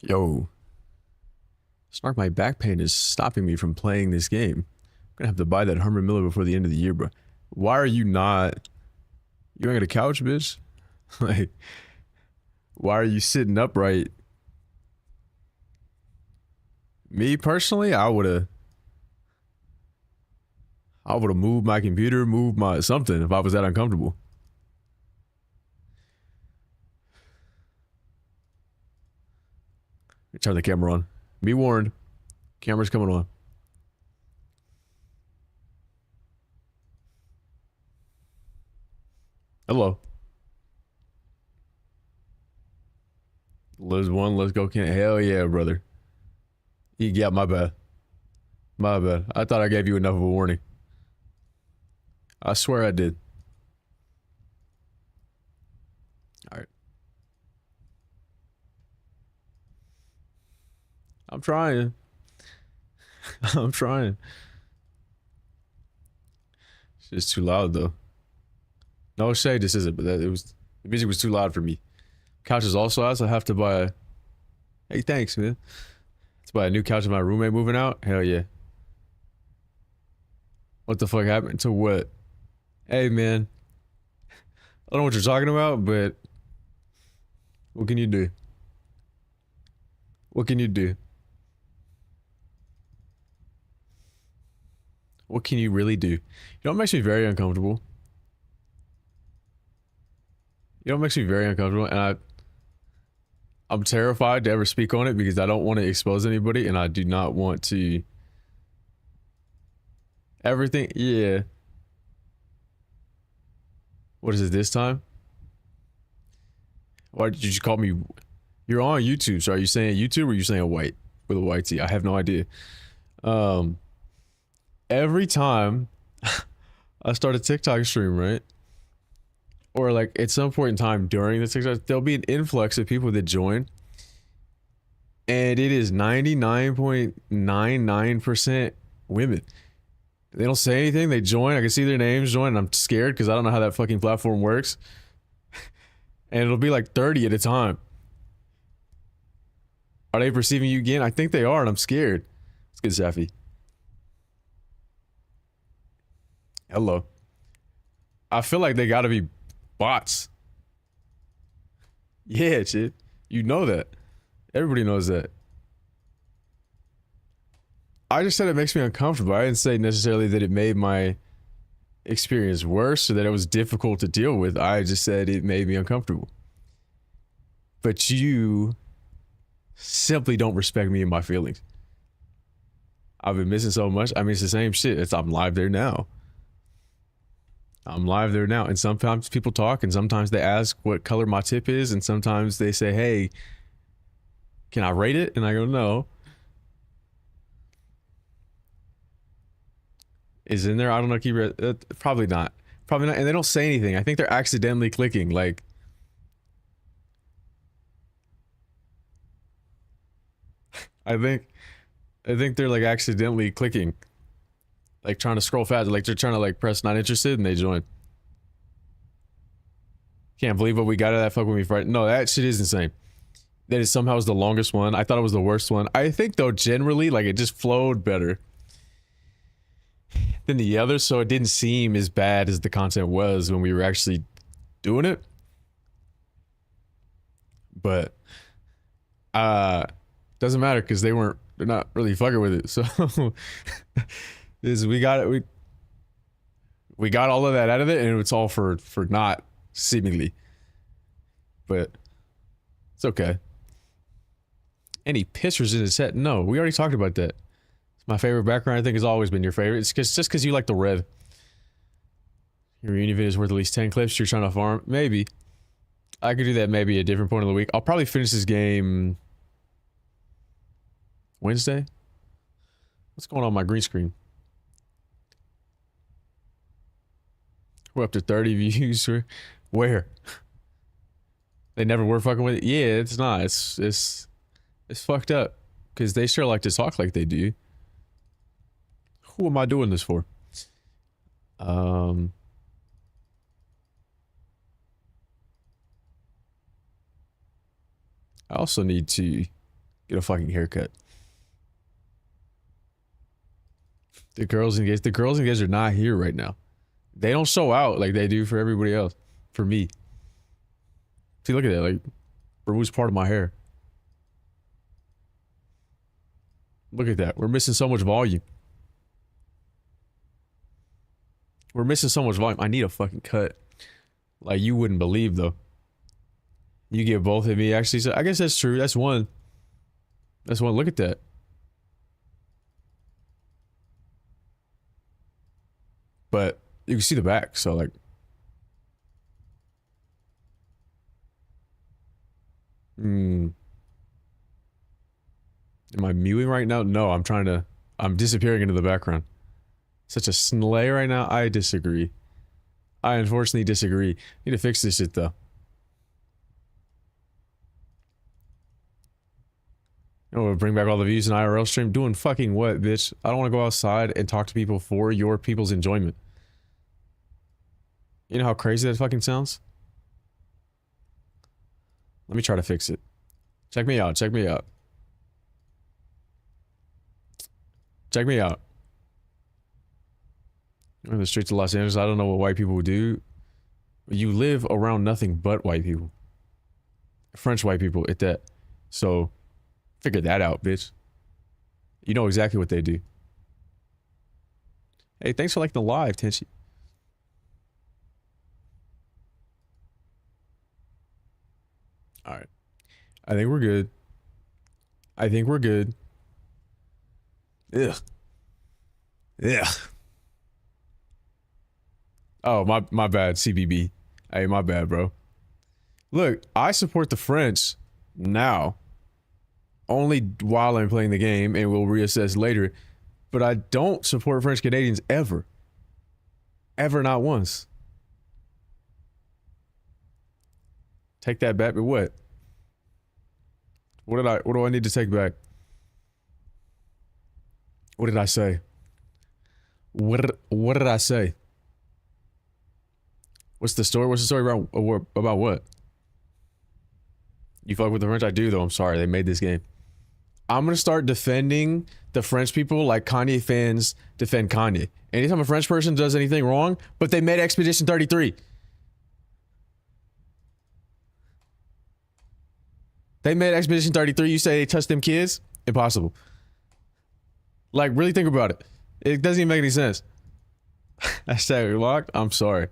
Yo, Snark, my back pain is stopping me from playing this game. I'm gonna have to buy that Herman Miller before the end of the year, bro. Why are you not? You ain't got a couch, bitch? Like, why are you sitting upright? Me personally, I would've moved my computer, moved my something if I was that uncomfortable. Turn the camera on. Be warned, camera's coming on. Hello. Liz one, let's go. Can hell yeah, brother. Yeah, my bad. My bad. I thought I gave you enough of a warning. I swear I did. All right. I'm trying. I'm trying. It's just too loud though. No shade, this isn't, but the music was too loud for me. Couch is also out, so I have to buy. Hey, thanks, man. Let's buy a new couch with my roommate moving out. Hell yeah. What the fuck happened to what? Hey, man. I don't know what you're talking about, but what can you do? What can you do? What can you really do? You know what makes me very uncomfortable? You know what makes me very uncomfortable? And I'm terrified to ever speak on it because I don't want to expose anybody and I do not want to. Everything, yeah. What is it this time? Why did you call me? You're on YouTube, so are you saying YouTube or are you saying white with a white T? I have no idea. Every time I start a TikTok stream, right? Or like at some point in time during the TikTok, there'll be an influx of people that join. And it is 99.99% women. They don't say anything, they join. I can see their names join, and I'm scared because I don't know how that fucking platform works. And it'll be like 30 at a time. Are they perceiving you again? I think they are, and I'm scared. It's good, Safi. Hello. I feel like they gotta be bots. Yeah, shit. You know that. Everybody knows that. I just said it makes me uncomfortable. I didn't say necessarily that it made my experience worse or that it was difficult to deal with. I just said it made me uncomfortable. But you simply don't respect me and my feelings. I've been missing so much. I mean, it's the same shit. I'm live there now. I'm live there now. And sometimes people talk and sometimes they ask what color my tip is. And sometimes they say, hey, can I rate it? And I go, no. Is in there? I don't know. Probably not. Probably not. And they don't say anything. I think they're accidentally clicking. Like, I think they're like accidentally clicking. Like trying to scroll fast. Like they're trying to like press not interested and they join. Can't believe what we got out of that fuck with me Friday. No, that shit is insane. That is somehow was the longest one. I thought it was the worst one. I think though generally like it just flowed better than the others, so it didn't seem as bad as the content was when we were actually doing it. But doesn't matter because they're not really fucking with it. So we got it. We got all of that out of it, and it's all for not seemingly. But it's okay. Any pictures in his head? No, we already talked about that. It's my favorite background. I think has always been your favorite. It's just because you like the red. Your reunion video is worth at least 10 clips. You're trying to farm. Maybe. I could do that maybe at a different point of the week. I'll probably finish this game Wednesday. What's going on my green screen? We're up to 30 views. Where? They never were fucking with it. Yeah, it's not. It's fucked up because they sure like to talk like they do. Who am I doing this for? I also need to Get a fucking haircut. The girls engaged are not here right now. They don't show out like they do for everybody else. For me. See, look at that. Like, removes part of my hair. Look at that. We're missing so much volume. We're missing so much volume. I need a fucking cut. Like, you wouldn't believe, though. You get both of me, actually. So I guess that's true. That's one. That's one. Look at that. But you can see the back, so, like... Am I mewing right now? No, I'm disappearing into the background. Such a sleigh right now? I disagree. I unfortunately disagree. Need to fix this shit, though. Oh, bring back all the views in IRL stream. Doing fucking what, bitch? I don't want to go outside and talk to people for your people's enjoyment. You know how crazy that fucking sounds? Let me try to fix it. Check me out. Check me out. Check me out. In the streets of Los Angeles, I don't know what white people would do. You live around nothing but white people. French white people at that. So, figure that out, bitch. You know exactly what they do. Hey, thanks for liking the live, Tenchi. Alright. I think we're good. I think we're good. Ugh. Ugh. Oh, my bad, CBB. Hey, my bad, bro. Look, I support the French now. Only while I'm playing the game, and we'll reassess later. But I don't support French Canadians ever. Ever, not once. Take that back, but what? What do I need to take back? What did I say? What did I say? What's the story? What's the story about what? You fuck with the French? I do, though. I'm sorry. They made this game. I'm going to start defending the French people like Kanye fans defend Kanye. Anytime a French person does anything wrong, but they made Expedition 33. They made Expedition 33. You say they touched them kids? Impossible. Like, really think about it. It doesn't even make any sense. Hashtag locked. I'm sorry.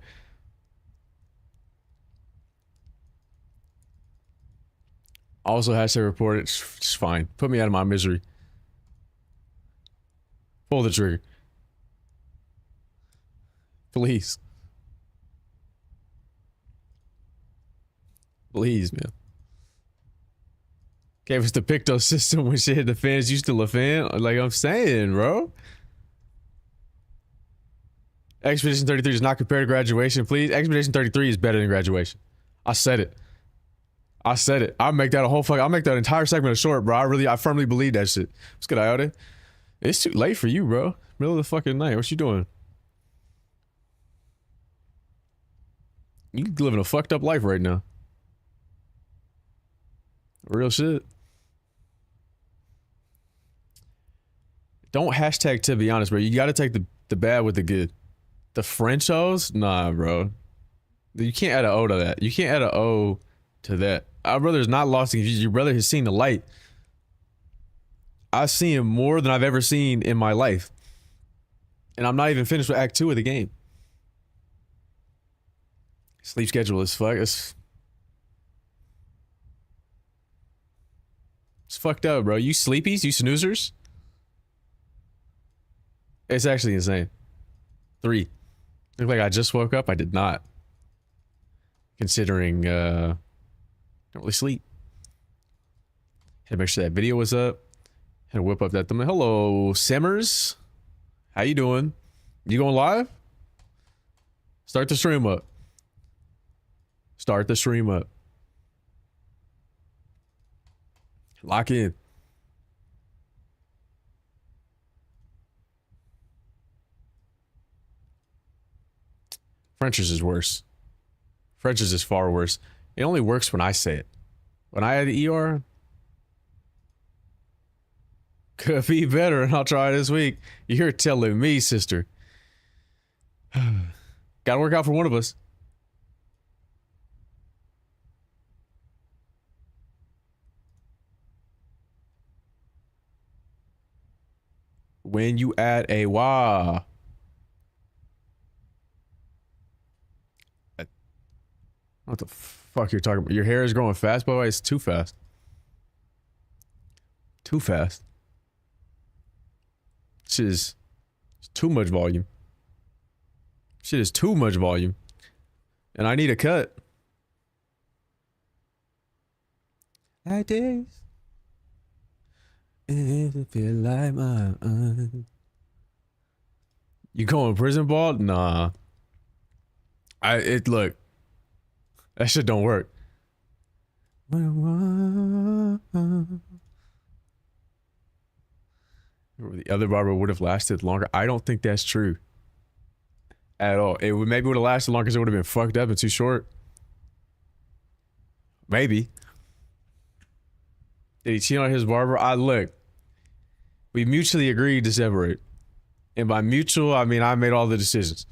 Also, hashtag report it. It's fine. Put me out of my misery. Pull the trigger. Please. Please, man. Gave us the Picto system when shit hit the fans. You still a fan? Like I'm saying, bro. Expedition 33 does not compare to graduation, please. Expedition 33 is better than graduation. I said it. I said it. I'll make that a whole fuck. I'll make that entire segment a short, bro. I firmly believe that shit. What's good, Iota? It's too late for you, bro. Middle of the fucking night. What you doing? You living a fucked up life right now. Real shit. Don't hashtag to be honest, bro. You gotta take the bad with the good. The Frenchos? Nah, bro. You can't add an O to that. You can't add an O to that. Our brother's not lost in confusion. Your brother has seen the light. I've seen him more than I've ever seen in my life. And I'm not even finished with Act 2 of the game. Sleep schedule is fuck. It's fucked up, bro. You sleepies? You snoozers? It's actually insane. 3. Look like I just woke up. I did not. Considering, don't really sleep. Had to make sure that video was up. Had to whip up that thumbnail. Hello, Simmers. How you doing? You going live? Start the stream up. Start the stream up. Lock in. French's is worse. French's is far worse. It only works when I say it. When I add the ER, Could be better, and I'll try this week. You're telling me, sister. Gotta work out for one of us. When you add a wah. What the fuck you're talking about? Your hair is growing fast, by the way? It's too fast. Too fast. Shit is too much volume. Shit is too much volume. And I need a cut. Like this. It feel like mine. You going prison ball? Nah. Look. That shit don't work. The other barber would have lasted longer. I don't think that's true. At all. It would maybe would have lasted longer because it would have been fucked up and too short. Maybe. Did he cheat on his barber? Look. We mutually agreed to separate. And by mutual, I mean I made all the decisions.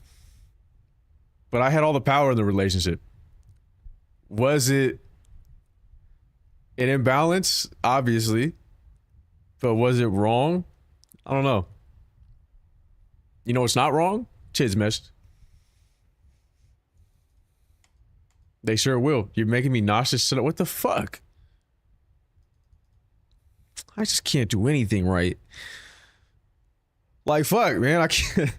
But I had all the power in the relationship. Was it an imbalance? Obviously. But was it wrong? I don't know. You know what's not wrong? Chids messed. They sure will. You're making me nauseous. What the fuck? I just can't do anything right. Like, fuck, man. I can't.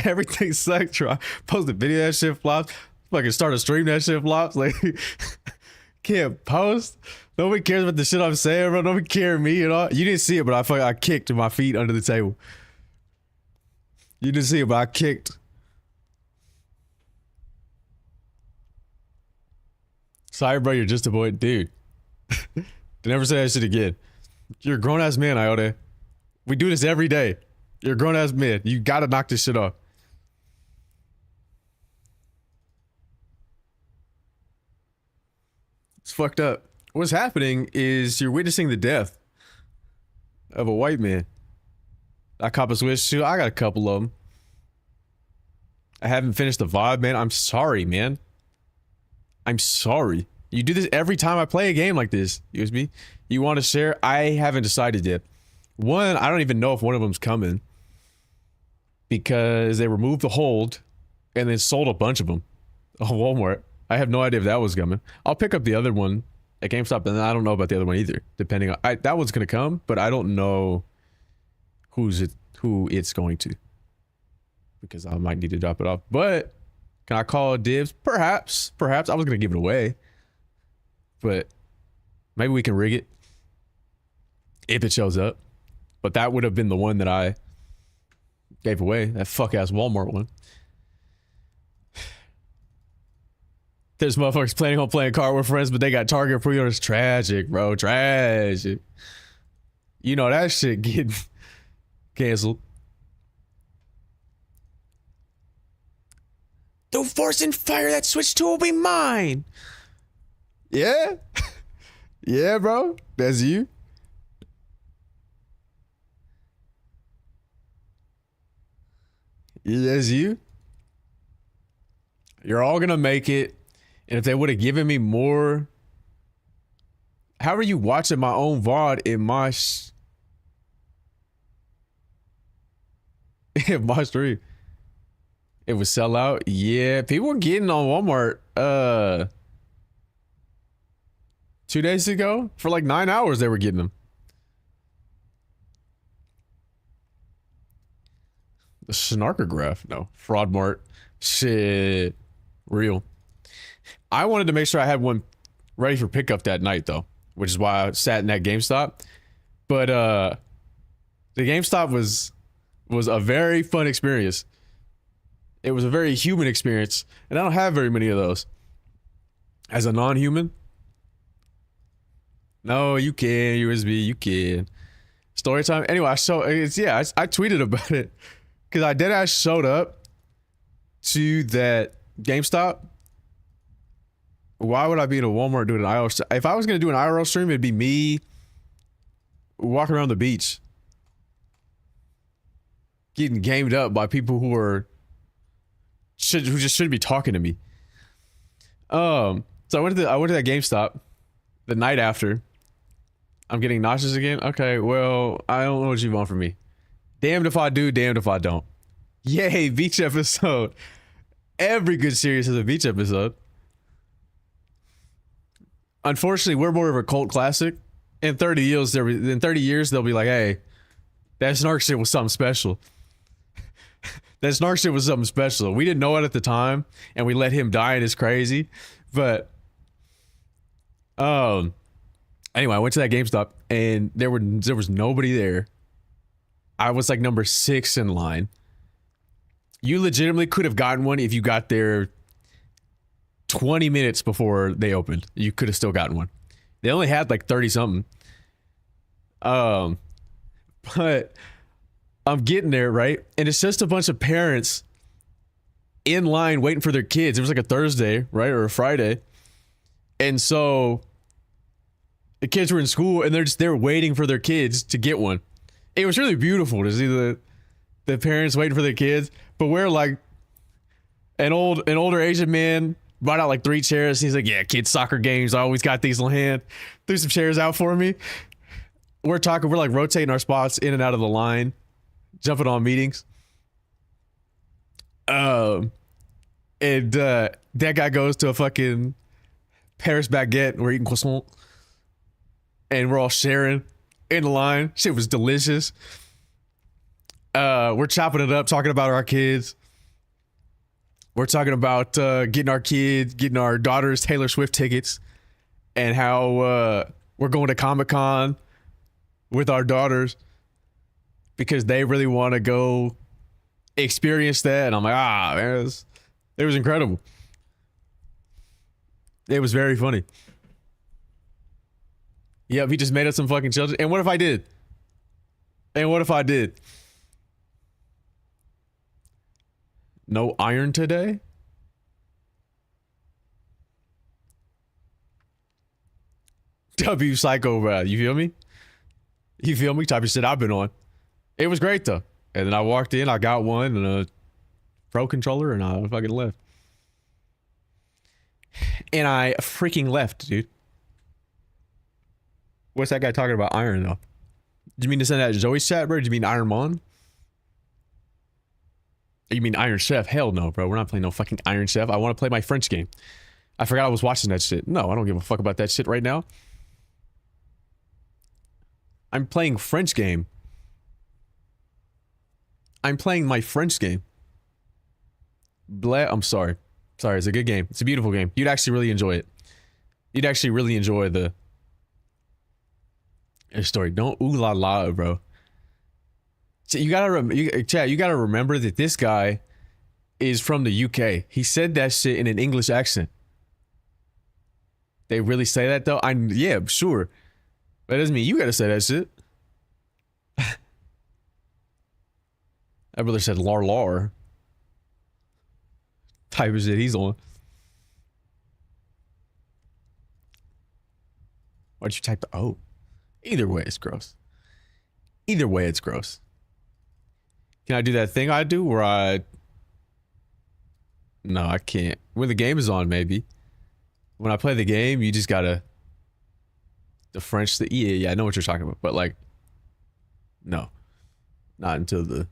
Everything sucks. Try post a video, that shit flops. Fucking start a stream, that shit flops. Like, can't post. Nobody cares about the shit I'm saying, bro. Nobody cares me at all. You didn't see it, but I kicked my feet under the table. You didn't see it, but I kicked. Sorry, bro. You're just a boy. Dude. Never say that shit again. You're a grown-ass man, Iota. We do this every day. You're a grown-ass man. You gotta knock this shit off. It's fucked up. What's happening is you're witnessing the death of a white man. I cop a switch too. I got a couple of them. I haven't finished the VOD, man. I'm sorry, man. I'm sorry. You do this every time I play a game like this, USB. You want to share? I haven't decided yet. One, I don't even know if one of them's coming. Because they removed the hold and then sold a bunch of them on Walmart. I have no idea if that was coming. I'll pick up the other one at GameStop, and I don't know about the other one either. Depending on that one's gonna come, but I don't know who it's going to. Because I might need to drop it off. But can I call dibs? Perhaps. I was gonna give it away. But maybe we can rig it. If it shows up. But that would have been the one that I gave away. That fuck ass Walmart one. There's motherfuckers planning on playing Card with Friends, but they got Target pre-orders. Tragic, bro. Tragic. You know that shit getting canceled. Don't force and fire. That Switch 2 will be mine. Yeah? Yeah, bro. That's you. Yeah, that's you. You're all gonna make it. And if they would have given me more... How are you watching my own VOD in my... in my stream? It would sell out? Yeah, people were getting on Walmart 2 days ago. For like 9 hours they were getting them. The Snarkograph? No. Fraud Mart. Shit. Real. I wanted to make sure I had one ready for pickup that night though, which is why I sat in that GameStop. But the GameStop was a very fun experience. It was a very human experience, and I don't have very many of those. As a non-human? No, you can, USB, you can. Story time? Anyway, I tweeted about it. Because I deadass showed up to that GameStop. Why would I be in a Walmart doing an IRL stream? If I was going to do an IRL stream, it'd be me walking around the beach getting gamed up by people who just shouldn't be talking to me. So I went to that GameStop the night after. I'm getting nauseous again. Okay, well, I don't know what you want from me. Damned if I do, damned if I don't. Yay, beach episode. Every good series has a beach episode. Unfortunately, we're more of a cult classic. In 30 years, they'll be like, hey, that Snark shit was something special. That Snark shit was something special. We didn't know it at the time, and we let him die, and it's crazy. But, anyway, I went to that GameStop, and there was nobody there. I was like number 6 in line. You legitimately could have gotten one if you got there 20 minutes before they opened. You could have still gotten one. They only had like 30 something. But I'm getting there, right? And it's just a bunch of parents in line waiting for their kids. It was like a Thursday, right? Or a Friday. And so the kids were in school and they're waiting for their kids to get one. It was really beautiful to see the parents waiting for their kids. But we're like an older Asian man brought out like 3 chairs. He's like, yeah, kids soccer games. I always got these in hand. Threw some chairs out for me. We're like rotating our spots in and out of the line, jumping on meetings. And that guy goes to a fucking Paris baguette. We're eating croissant. And we're all sharing in the line. Shit was delicious. We're chopping it up, talking about our kids. We're talking about getting our daughters Taylor Swift tickets, and how we're going to Comic-Con with our daughters because they really want to go experience that. And I'm like, man, it was incredible. It was very funny. Yep, he just made us some fucking children. And what if I did? No iron today? W psychopath. You feel me? Type of shit I've been on. It was great though. And then I walked in, I got one and a Pro controller, and I fucking left. And I freaking left, dude. What's that guy talking about iron though? Do you mean to send that Zoe's chat, bro? Do you mean Iron Man? You mean Iron Chef? Hell no, bro. We're not playing no fucking Iron Chef. I want to play my French game. I forgot I was watching that shit. No, I don't give a fuck about that shit right now. I'm playing French game. I'm playing my French game. I'm sorry. Sorry, it's a good game. It's a beautiful game. You'd actually really enjoy it. You'd actually really enjoy the story. Don't ooh la la, bro. You gotta remember that this guy is from the UK. He said that shit in an English accent. They really say that though? Yeah, sure. That doesn't mean you gotta say that shit. That brother said lar lar. Type of shit he's on. Why'd you type the O? Either way, it's gross. Either way, it's gross. Can I do that thing I do where No, I can't. When the game is on, maybe. When I play the game, you just gotta... The French... Yeah, I know what you're talking about. But like... No. Not until the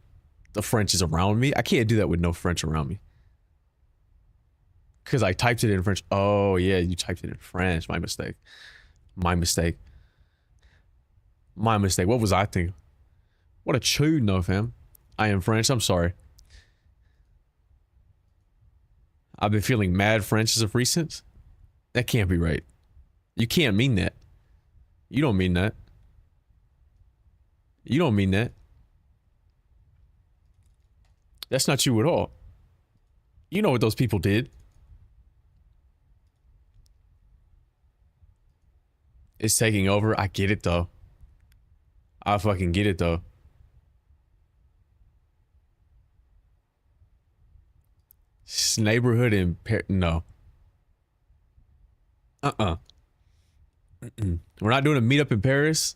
French is around me. I can't do that with no French around me. Because I typed it in French. Oh, yeah, you typed it in French. My mistake. My mistake. What was I thinking? What a tune, though, fam. I am French. I'm sorry. I've been feeling mad French as of recent. That can't be right. You can't mean that. You don't mean that. You don't mean that. That's not you at all. You know what those people did. It's taking over. I get it, though. I fucking get it, though. Neighborhood in no. We're not doing a meetup in Paris.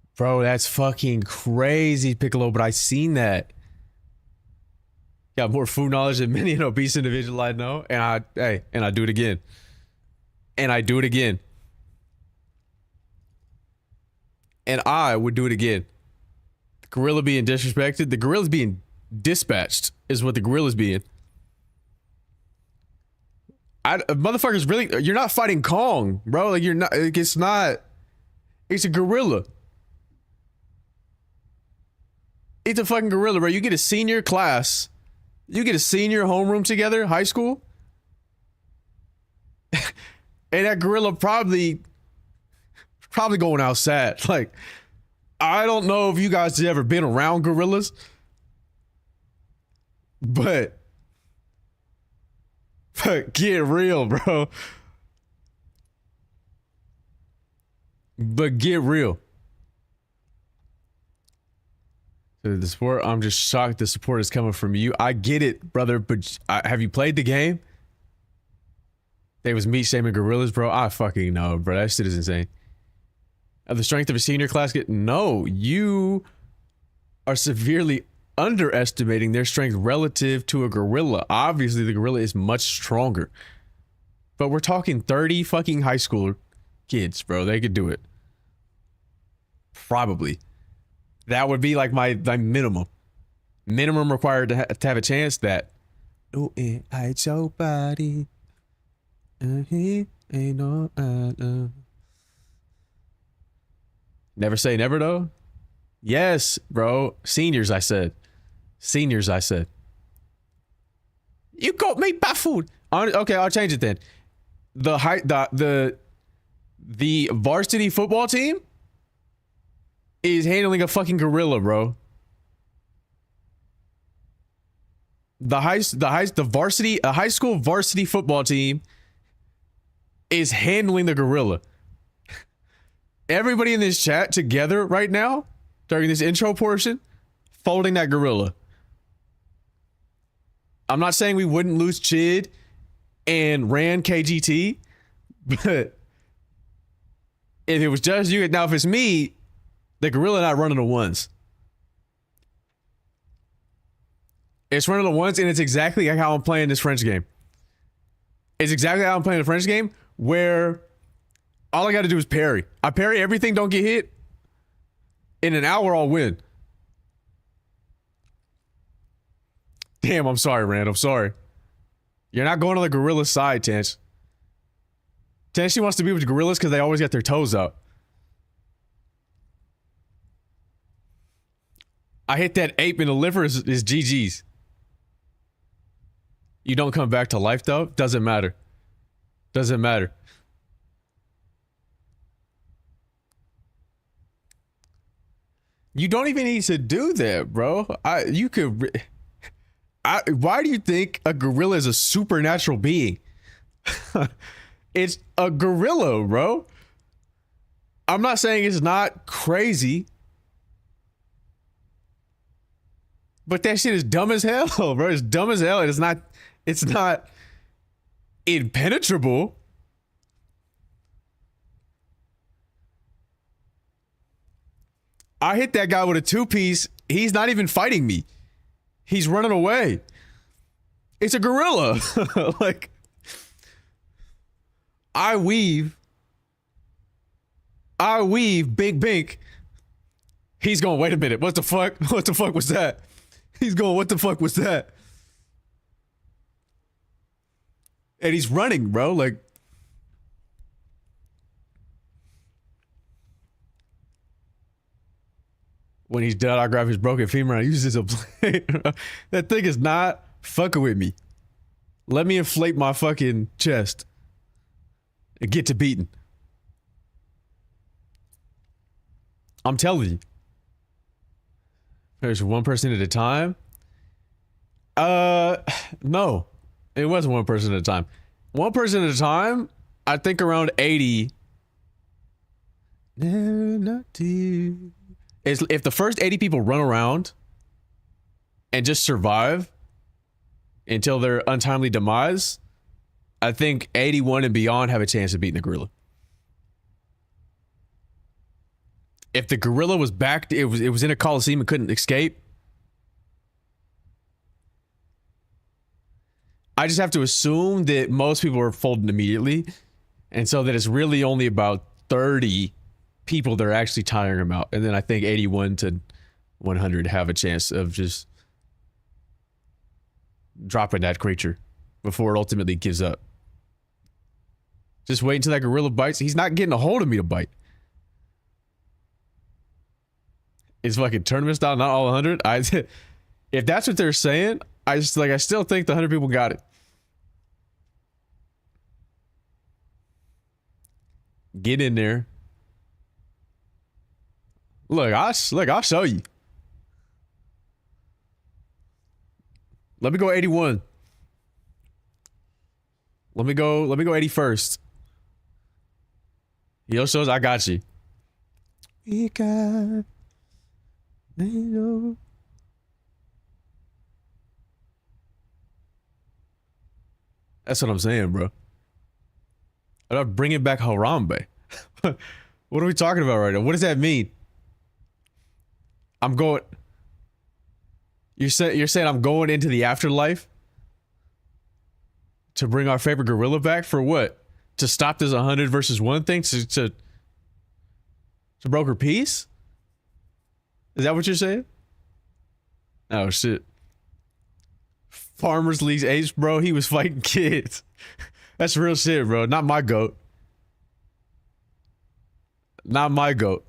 Bro, that's fucking crazy, Piccolo, but I seen that. Got more food knowledge than many an obese individual I know, and I do it again. And I do it again. And I would do it again. The gorilla being disrespected, the gorilla's being dispatched is what the gorilla's being. Motherfuckers really, you're not fighting Kong, bro. Like, you're not, like, it's a gorilla. It's a fucking gorilla, bro. You get a senior class, you get a senior homeroom together, high school, and that gorilla probably going outside. Like, I don't know if you guys have ever been around gorillas, but get real, bro. But get real. The support, I'm just shocked the support is coming from you. I get it, brother, but have you played the game? They was meat shaming gorillas, bro. I fucking know, bro. That shit is insane. The strength of a senior class no, you are severely underestimating their strength relative to a gorilla. Obviously, the gorilla is much stronger. But we're talking 30 fucking high school kids, bro. They could do it. Probably. That would be like my minimum. Minimum required to have a chance that. Oh, it hides your body. He ain't no. Never say never, though. Yes, bro. Seniors, I said. Seniors, I said. You got me baffled. Okay, I'll change it then. The varsity football team is handling a fucking gorilla, bro. A high school varsity football team is handling the gorilla. Everybody in this chat together right now during this intro portion, folding that gorilla. I'm not saying we wouldn't lose Chid and ran KGT, but if it was just you, now if it's me, the gorilla not running the ones. It's running the ones, and it's exactly like how I'm playing this French game. It's exactly how I'm playing the French game, where all I got to do is parry. I parry everything, don't get hit. In an hour, I'll win. Damn, I'm sorry, Rand. I'm sorry. You're not going on the gorilla side, Tench. Tench, she wants to be with the gorillas because they always got their toes out. I hit that ape in the liver is GG's. You don't come back to life, though? Doesn't matter. Doesn't matter. You don't even need to do that, bro. Why do you think a gorilla is a supernatural being? It's a gorilla, bro. I'm not saying it's not crazy, but that shit is dumb as hell, bro. It's dumb as hell, and it's not impenetrable. I hit that guy with a 2-piece. He's not even fighting me. He's running away. It's a gorilla. Like, I weave, bink, bink. He's going, wait a minute. What the fuck? What the fuck was that? He's going, what the fuck was that? And he's running, bro. Like, when he's done, I grab his broken femur and I use it as a blade. That thing is not fucking with me. Let me inflate my fucking chest and get to beating. I'm telling you. There's one person at a time. No. It wasn't one person at a time. One person at a time, I think around 80. If the first 80 people run around and just survive until their untimely demise, I think 81 and beyond have a chance of beating the gorilla. If the gorilla was back, it was in a coliseum and couldn't escape. I just have to assume that most people are folding immediately, and so that it's really only about 30 people that are actually tiring him out, and then I think 81 to 100 have a chance of just dropping that creature before it ultimately gives up. Just wait until that gorilla bites. He's not getting a hold of me to bite. It's fucking tournament style, not all 100. If that's what they're saying, I still think the 100 people got it. Get in there. Look, I'll show you. Let me go 81. Let me go 81st. Yo shows I got you. We got NATO. That's what I'm saying, bro. I'm bringing back Harambe. What are we talking about right now? What does that mean? I'm going. You're saying I'm going into the afterlife to bring our favorite gorilla back for what? To stop this 100 versus 1 thing? To broker peace? Is that what you're saying? Oh shit. Farmers League's ace, bro. He was fighting kids. That's real shit, bro. Not my goat. Not my goat.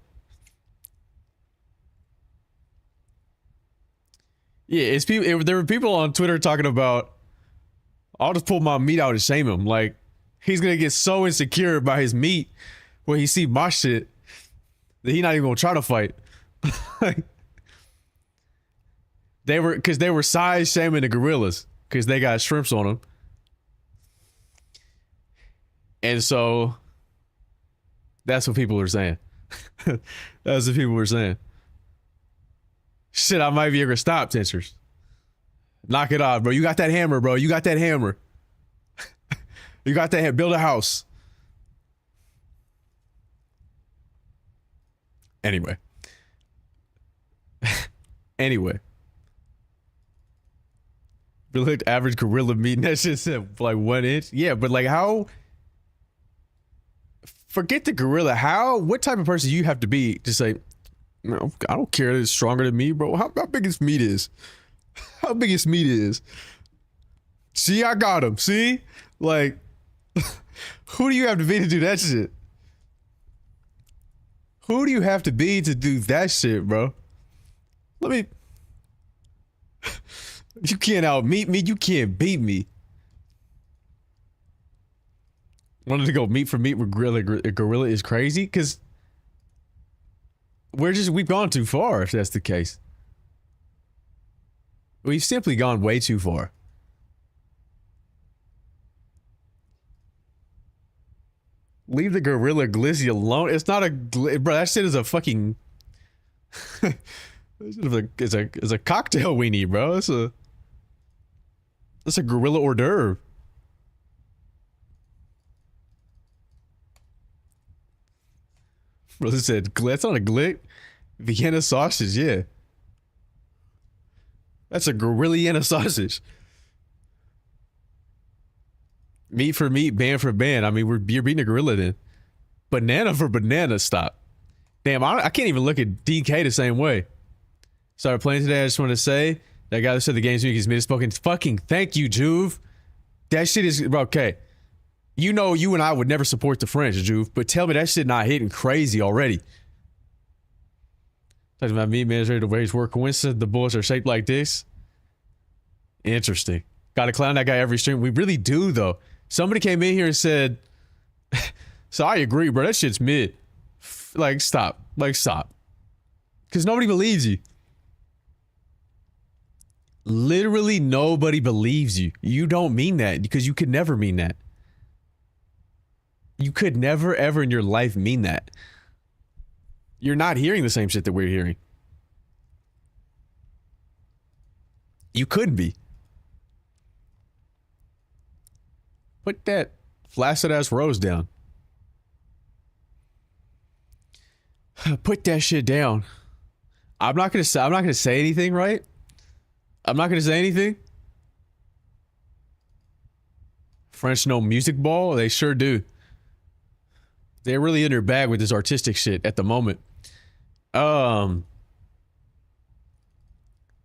Yeah, it's people. There were people on Twitter talking about, I'll just pull my meat out and shame him. Like, he's gonna get so insecure about his meat when he see my shit that he not even gonna try to fight. They were size shaming the gorillas because they got shrimps on them. And so that's what people were saying. That's what people were saying. Shit, I might be able to stop tensors. Knock it off, bro. You got that hammer, bro. You got that hammer. You got that. Build a house. Anyway. Really, average gorilla meat, and that's just like 1 inch. Yeah, but like how? Forget the gorilla. What type of person you have to be to say, no, I don't care that it's stronger than me, bro. How big his meat is? How big his meat is? See, I got him. See? Like, who do you have to be to do that shit? Who do you have to be to do that shit, bro? You can't outmeet me. You can't beat me. Wanted to go meat for meat with gorilla is crazy? Because we've gone too far if that's the case. We've simply gone way too far. Leave the gorilla glizzy alone. It's not bro, that shit is a fucking it's a cocktail weenie, bro. It's a gorilla hors d'oeuvre. Bro, it said, that's not a glick. Vienna sausage, yeah. That's a gorilliana sausage. Meat for meat, band for band. I mean, you're beating a gorilla then. Banana for banana, stop. Damn, I can't even look at DK the same way. Started playing today, I just want to say, that guy that said the game's weak is mid-spoken. Fucking thank you, Juve. That shit is, bro, okay. You know you and I would never support the French, Juve, but tell me that shit not hitting crazy already. Talking about meat manager, the wage work coincidence, the bullets are shaped like this. Interesting. Gotta clown that guy every stream. We really do, though. Somebody came in here and said, so I agree, bro, that shit's mid. Like, stop. Like, stop. Because nobody believes you. Literally nobody believes you. You don't mean that because you could never mean that. You could never, ever in your life mean that. You're not hearing the same shit that we're hearing. You could be. Put that flaccid ass rose down. Put that shit down. I'm not gonna say anything, right? I'm not gonna say anything. French know music ball? They sure do. They're really in their bag with this artistic shit at the moment.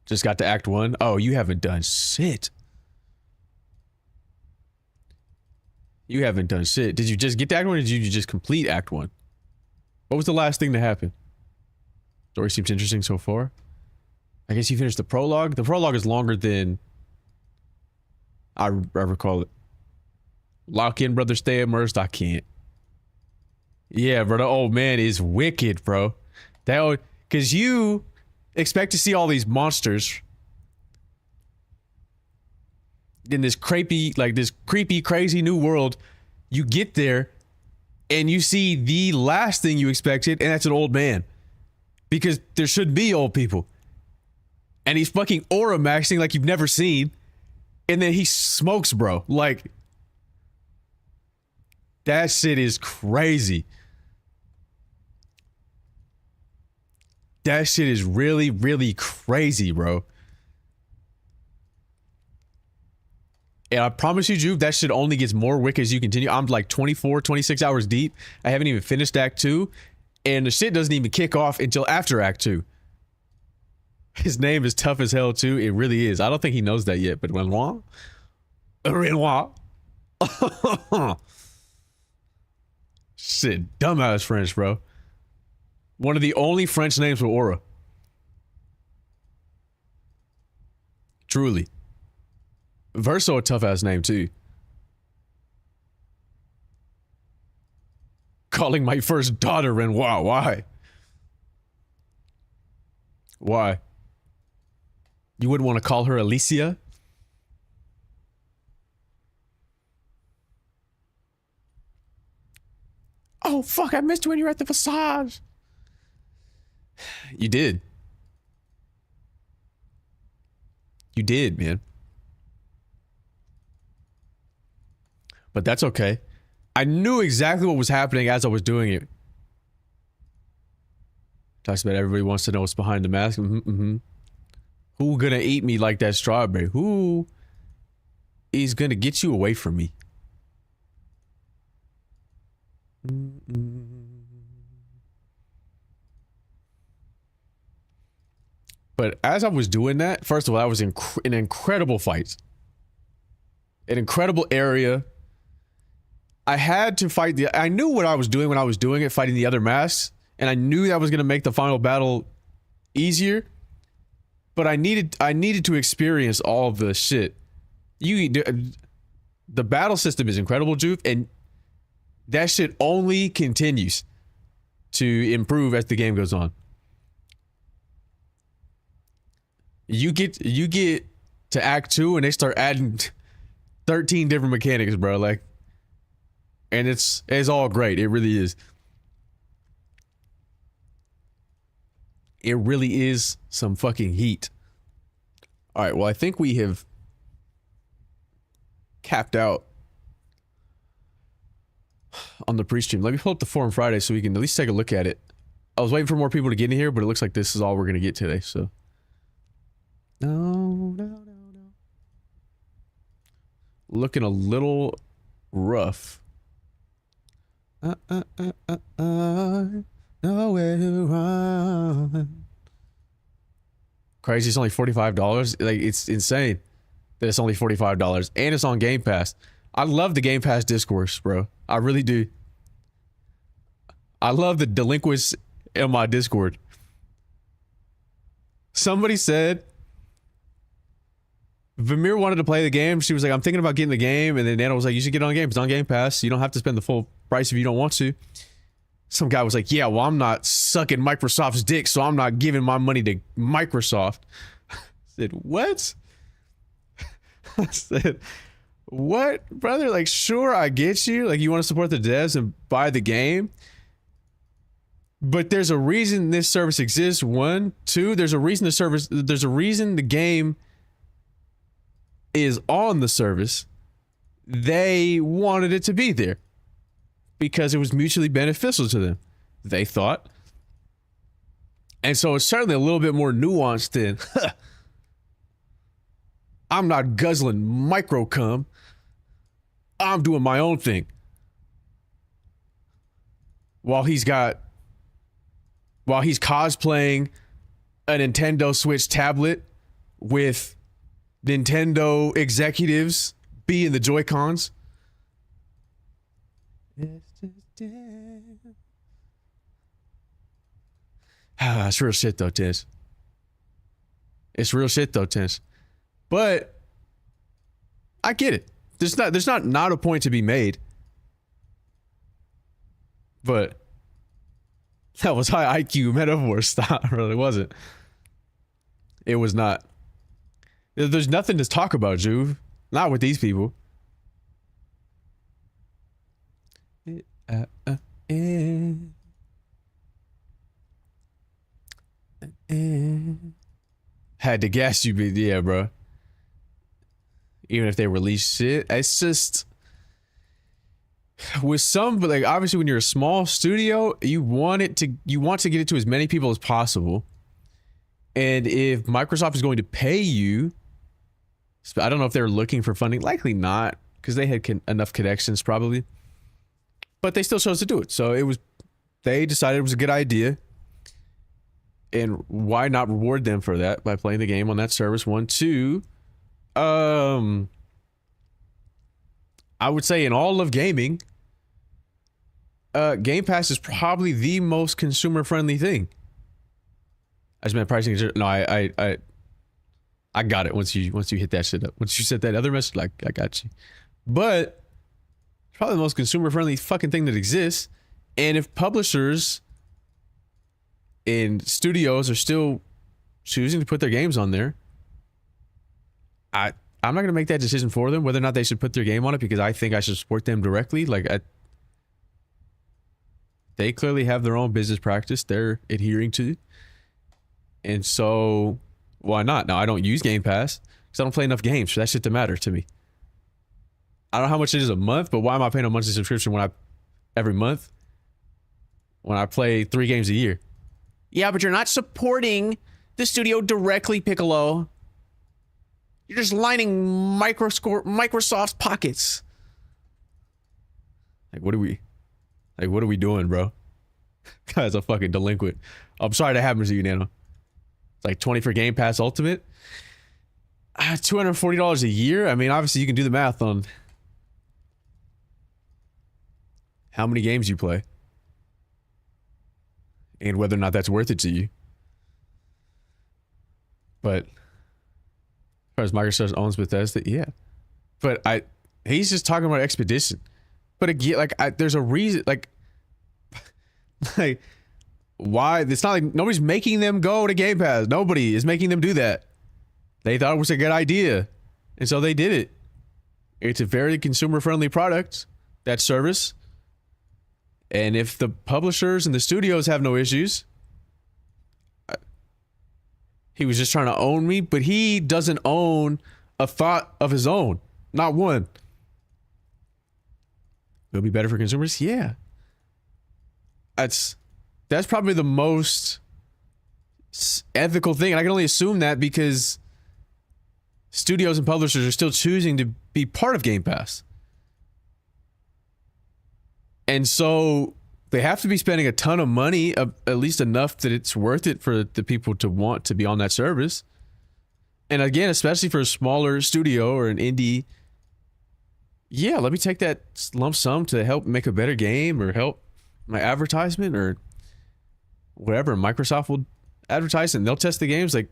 Just got to Act 1. Oh, you haven't done shit. You haven't done shit. Did you just get to Act 1 or did you just complete Act 1? What was the last thing to happen? Story seems interesting so far. I guess you finished the prologue. The prologue is longer than I recall it. Lock in, brother. Stay immersed. I can't. Yeah, bro. The old man is wicked, bro. That because you expect to see all these monsters in this creepy, crazy new world. You get there and you see the last thing you expected, and that's an old man. Because there should be old people. And he's fucking aura maxing like you've never seen. And then he smokes, bro. Like, that shit is crazy. That shit is really, really crazy, bro. And I promise you, Juve, that shit only gets more wicked as you continue. I'm like 24, 26 hours deep. I haven't even finished Act 2. And the shit doesn't even kick off until after Act 2. His name is tough as hell, too. It really is. I don't think he knows that yet, but Renoir? Renoir? Shit, dumbass French, bro. One of the only French names with aura. Truly. Verso, a tough-ass name, too. Calling my first daughter Renoir. Why? Why? You wouldn't want to call her Alicia? Oh, fuck, I missed you when you were at the Visage. You did. You did, man. But that's okay. I knew exactly what was happening as I was doing it. Talks about everybody wants to know what's behind the mask. Who gonna eat me like that strawberry? Who is gonna get you away from me? But as I was doing that, first of all, I was in an incredible fight. An incredible area. I had to fight I knew what I was doing when I was doing it, fighting the other masks. And I knew that was going to make the final battle easier. But I needed to experience all of the shit. The battle system is incredible, Juve. And that shit only continues to improve as the game goes on. You get to Act 2 and they start adding 13 different mechanics, bro. Like, and it's all great. It really is. It really is some fucking heat. All right, well, I think we have capped out on the pre-stream. Let me pull up the forum Friday so we can at least take a look at it. I was waiting for more people to get in here, but it looks like this is all we're going to get today, so. No. Looking a little rough. Nowhere to run. Crazy, it's only $45. Like, it's insane that it's only $45. And it's on Game Pass. I love the Game Pass discourse, bro. I really do. I love the delinquents in my Discord. Somebody said Vamir wanted to play the game. She was like, I'm thinking about getting the game. And then Nana was like, you should get on Game. It's on Game Pass. You don't have to spend the full price if you don't want to. Some guy was like, yeah, well, I'm not sucking Microsoft's dick, so I'm not giving my money to Microsoft. I said, what? I said, what, brother? Like, sure, I get you. Like, you want to support the devs and buy the game. But there's a reason this service exists. One. Two, there's a reason the game is on the service. They wanted it to be there because it was mutually beneficial to them, they thought. And so it's certainly a little bit more nuanced than I'm not guzzling micro cum. I'm doing my own thing. While he's cosplaying a Nintendo Switch tablet with Nintendo executives being the Joy-Cons. It's real shit though, Tens. It's real shit though, Tens. But I get it. There's not a point to be made. But that was high IQ metaphor. Stop. It really wasn't. It was not. There's nothing to talk about, Juve. Not with these people. Had to gas you, but yeah, bro. Even if they release shit, it's just with some, but like obviously when you're a small studio, you want to get it to as many people as possible. And if Microsoft is going to pay you, I don't know if they're looking for funding, likely not, because they had enough connections probably. But they still chose to do it. So they decided it was a good idea. And why not reward them for that by playing the game on that service? 1, 2. I would say in all of gaming, Game Pass is probably the most consumer friendly thing. I just meant pricing. No, I got it once you hit that shit up. Once you sent that other message, like I got you. But it's probably the most consumer friendly fucking thing that exists. And if publishers and studios are still choosing to put their games on there, I'm not going to make that decision for them, whether or not they should put their game on it, because I think I should support them directly. They clearly have their own business practice they're adhering to. And so, why not? Now, I don't use Game Pass because I don't play enough games for that shit to matter to me. I don't know how much it is a month, but why am I paying a monthly subscription every month when I play 3 games a year? Yeah, but you're not supporting the studio directly, Piccolo. You're just lining Microsoft's pockets. What are we doing, bro? Guy's a fucking delinquent. I'm sorry that happens to you, Nano. It's like $20 for Game Pass Ultimate. $240 a year. I mean, obviously you can do the math on how many games you play and whether or not that's worth it to you. But as far as Microsoft owns Bethesda, yeah. But he's just talking about Expedition. But again, there's a reason, why? It's not like nobody's making them go to Game Pass. Nobody is making them do that. They thought it was a good idea, and so they did it. It's a very consumer-friendly product, that service. And if the publishers and the studios have no issues, he was just trying to own me, but he doesn't own a thought of his own. Not one. It'll be better for consumers? Yeah. That's probably the most ethical thing. And I can only assume that because studios and publishers are still choosing to be part of Game Pass. And so they have to be spending a ton of money, at least enough that it's worth it for the people to want to be on that service. And again, especially for a smaller studio or an indie, yeah, let me take that lump sum to help make a better game or help my advertisement or whatever. Microsoft will advertise and they'll test the games. Like,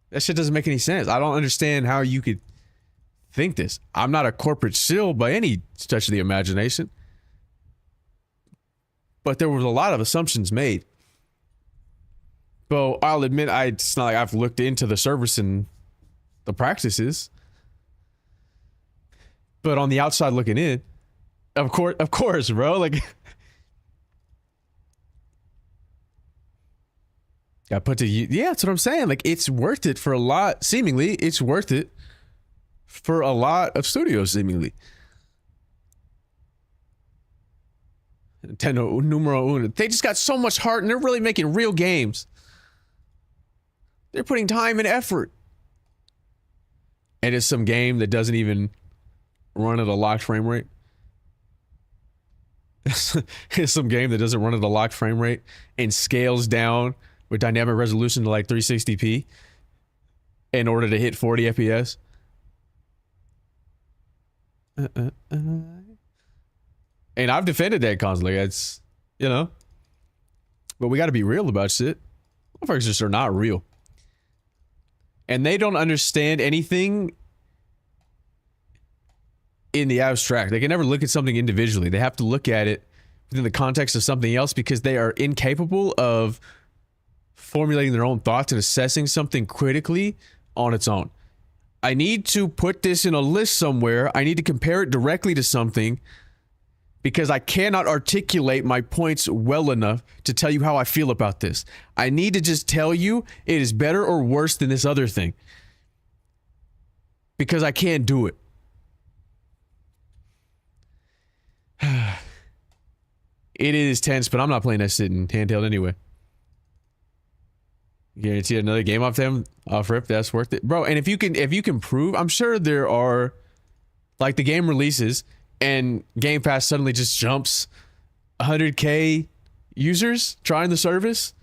that shit doesn't make any sense. I don't understand how you could think this. I'm not a corporate shill by any stretch of the imagination, but there was a lot of assumptions made. Well, I'll admit, it's not like I've looked into the service and the practices, but on the outside looking in, of course, bro. Like, got put to you. Yeah, that's what I'm saying. Like, it's worth it for a lot. Seemingly, it's worth it for a lot of studios. Seemingly, Nintendo numero uno. They just got so much heart, and they're really making real games. They're putting time and effort. And it's some game that doesn't even run at a locked frame rate. It's some game that doesn't run at a locked frame rate and scales down with dynamic resolution to like 360p in order to hit 40 FPS. And I've defended that console. Like, it's, you know, but we got to be real about shit. Motherfuckers just are not real. And they don't understand anything in the abstract. They can never look at something individually. They have to look at it within the context of something else because they are incapable of formulating their own thoughts and assessing something critically on its own. I need to put this in a list somewhere. I need to compare it directly to something because I cannot articulate my points well enough to tell you how I feel about this. I need to just tell you it is better or worse than this other thing because I can't do it. It is tense, but I'm not playing that shit in handheld anyway. Guarantee another game off them off rip. That's worth it, bro. And if you can prove, I'm sure there are, like, the game releases and Game Pass suddenly just jumps 100K users trying the service.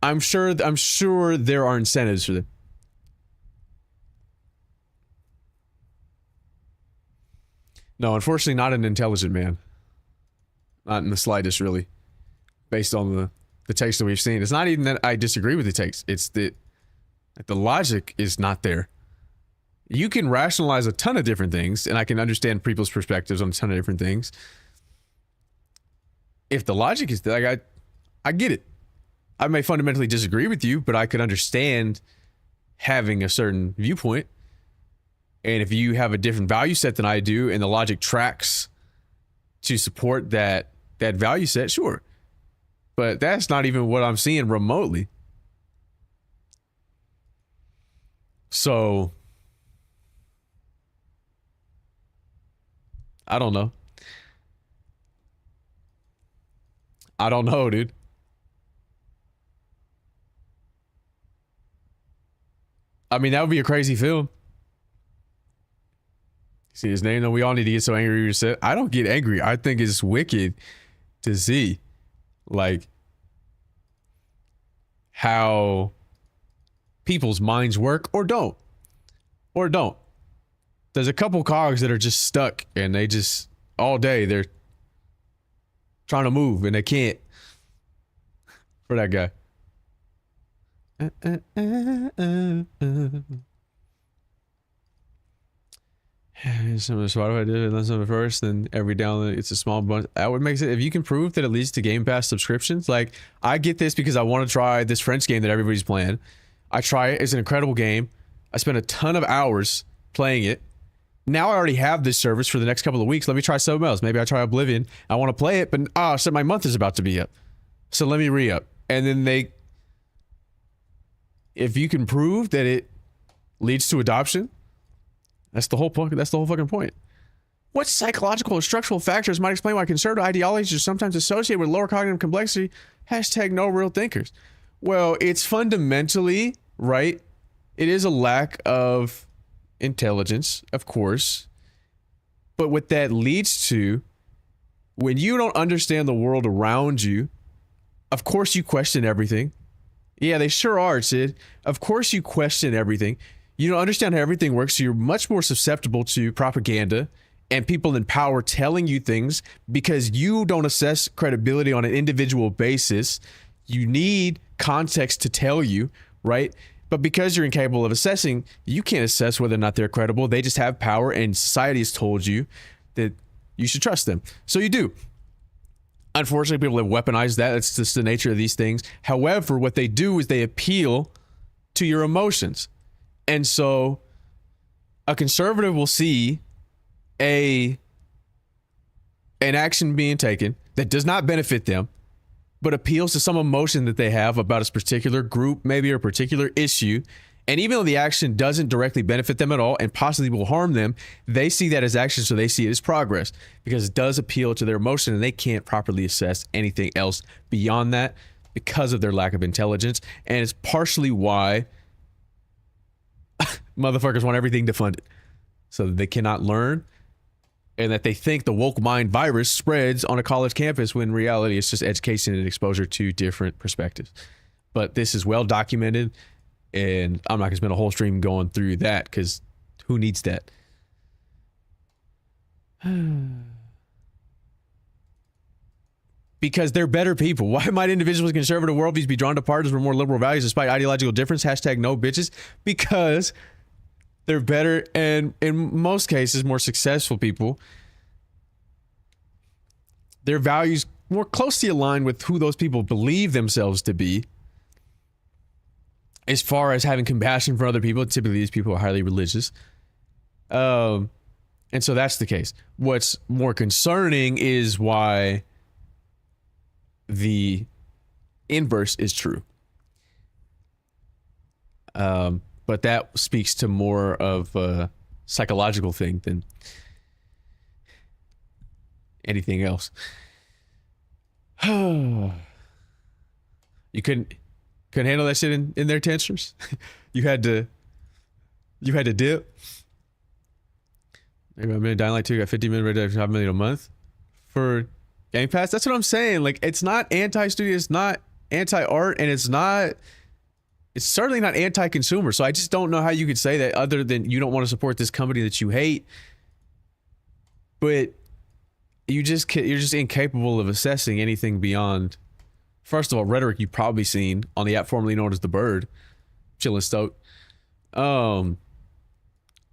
I'm sure there are incentives for them. No, unfortunately, not an intelligent man. Not in the slightest, really. Based on the text that we've seen. It's not even that I disagree with the text. It's that the logic is not there. You can rationalize a ton of different things, and I can understand people's perspectives on a ton of different things. If the logic is there, like, I get it. I may fundamentally disagree with you, but I could understand having a certain viewpoint. And if you have a different value set than I do, and the logic tracks to support that value set, sure. But that's not even what I'm seeing remotely. So, I don't know. I don't know, dude. I mean, that would be a crazy film. See his name, though. We all need to get so angry. You said, I don't get angry. I think it's wicked to see, like, how people's minds work or don't. There's a couple cogs that are just stuck, and they just all day they're trying to move and they can't. For that guy. Some of the Spotify did it, listen to it first, then every download it's a small bunch. That would make sense if you can prove that it leads to Game Pass subscriptions. Like, I get this because I want to try this French game that everybody's playing. I try it. It's an incredible game. I spent a ton of hours playing it. Now I already have this service for the next couple of weeks. Let me try something else. Maybe I try Oblivion. I want to play it, but so my month is about to be up. So let me re-up. And then if you can prove that it leads to adoption, that's the whole point. That's the whole fucking point. What psychological or structural factors might explain why conservative ideologies are sometimes associated with lower cognitive complexity? Hashtag no real thinkers. Well, it's fundamentally, right? It is a lack of intelligence, of course. But what that leads to, when you don't understand the world around you, of course you question everything. Yeah, they sure are, Sid. Of course you question everything. You don't understand how everything works, so you're much more susceptible to propaganda and people in power telling you things because you don't assess credibility on an individual basis. You need context to tell you, right? But because you're incapable of assessing, you can't assess whether or not they're credible. They just have power, and society has told you that you should trust them. So you do. Unfortunately, people have weaponized that. That's just the nature of these things. However, what they do is they appeal to your emotions. And so a conservative will see an action being taken that does not benefit them, but appeals to some emotion that they have about a particular group, maybe, or a particular issue, And even though the action doesn't directly benefit them at all and possibly will harm them, they see that as action, so they see it as progress because it does appeal to their emotion, and they can't properly assess anything else beyond that because of their lack of intelligence. And it's partially why motherfuckers want everything defunded, so that they cannot learn, and that they think the woke mind virus spreads on a college campus when in reality it's just education and exposure to different perspectives. But this is well documented, and I'm not going to spend a whole stream going through that because who needs that? Because they're better people. Why might individuals with conservative worldviews be drawn to parties with more liberal values despite ideological difference? Hashtag no bitches. Because they're better and in most cases more successful people. Their values more closely aligned with who those people believe themselves to be. As far as having compassion for other people, typically these people are highly religious. And so that's the case. What's more concerning is why the inverse is true. But that speaks to more of a psychological thing than anything else. You couldn't handle that shit in their tensions. you had to dip. Maybe I'm gonna Dying Light 2 got 50 million, Red Dead 5 million a month for Game Pass. That's what I'm saying. Like, it's not anti-studio, it's not anti-art, and it's certainly not anti-consumer. So I just don't know how you could say that other than you don't want to support this company that you hate. But you're just incapable of assessing anything beyond, first of all, rhetoric you've probably seen on the app formerly known as The Bird. Chillin' stoked.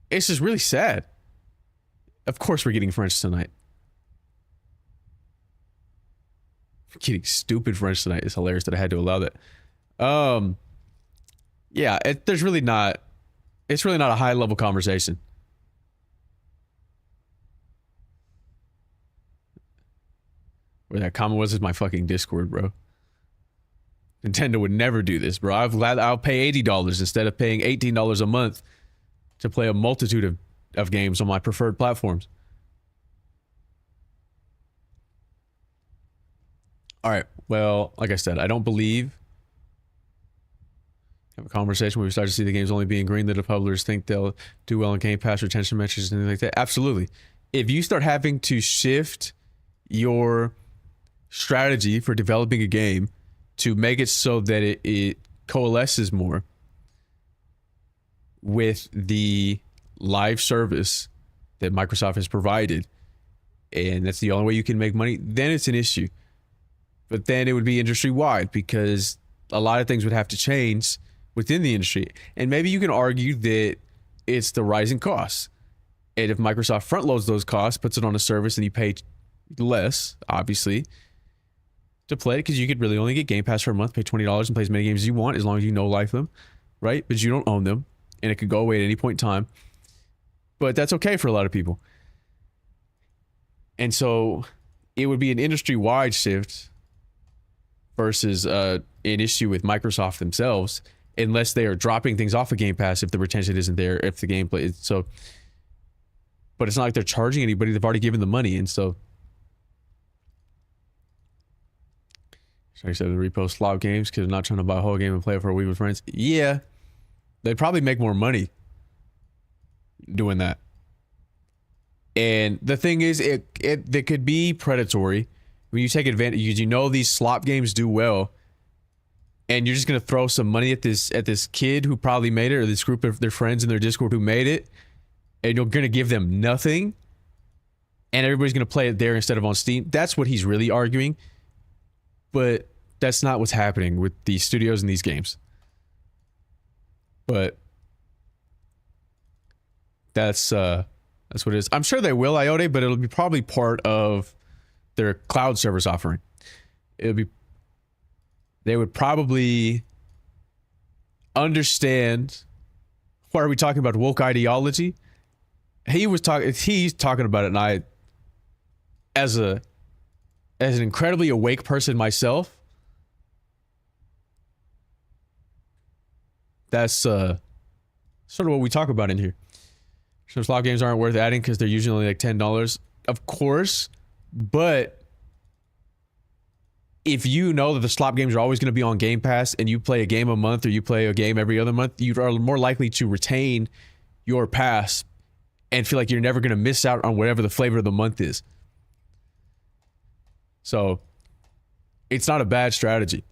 It's just really sad. Of course we're getting French tonight. Getting stupid French tonight is hilarious that I had to allow that. Yeah, it's really not a high level conversation. Where that comment was is my fucking Discord, bro. Nintendo would never do this, bro. I'll pay $80 instead of paying $18 a month to play a multitude of games on my preferred platforms. All right. Well, like I said, I don't believe have a conversation where we start to see the games only being green that the publishers think they'll do well in Game Pass retention metrics and things like that. Absolutely. If you start having to shift your strategy for developing a game to make it so that it coalesces more with the live service that Microsoft has provided, and that's the only way you can make money, then it's an issue. But then it would be industry-wide because a lot of things would have to change within the industry. And maybe you can argue that it's the rising costs. And if Microsoft front loads those costs, puts it on a service, and you pay less, obviously, to play it, because you could really only get Game Pass for a month, pay $20 and play as many games as you want, as long as you know life them, right? But you don't own them, and it could go away at any point in time. But that's okay for a lot of people. And so it would be an industry-wide shift versus an issue with Microsoft themselves, unless they are dropping things off of Game Pass if the retention isn't there, if the gameplay is so. But it's not like they're charging anybody. They've already given the money. And so, I said to repost slot games because they're not trying to buy a whole game and play it for a week with friends. Yeah, they'd probably make more money doing that. And the thing is, it could be predatory when you take advantage, because you know these slop games do well, and you're just gonna throw some money at this kid who probably made it, or this group of their friends in their Discord who made it, and you're gonna give them nothing, and everybody's gonna play it there instead of on Steam. That's what he's really arguing, but that's not what's happening with these studios and these games. But that's what it is. I'm sure they will IoT, but it'll be probably part of their cloud service offering. They would probably understand. Why are we talking about woke ideology? He's talking about it, and I, as an incredibly awake person myself, that's Sort of what we talk about in here. Some slot games aren't worth adding because they're usually only like $10. Of course, but if you know that the slot games are always going to be on Game Pass and you play a game a month or you play a game every other month, you are more likely to retain your pass and feel like you're never going to miss out on whatever the flavor of the month is. So it's not a bad strategy.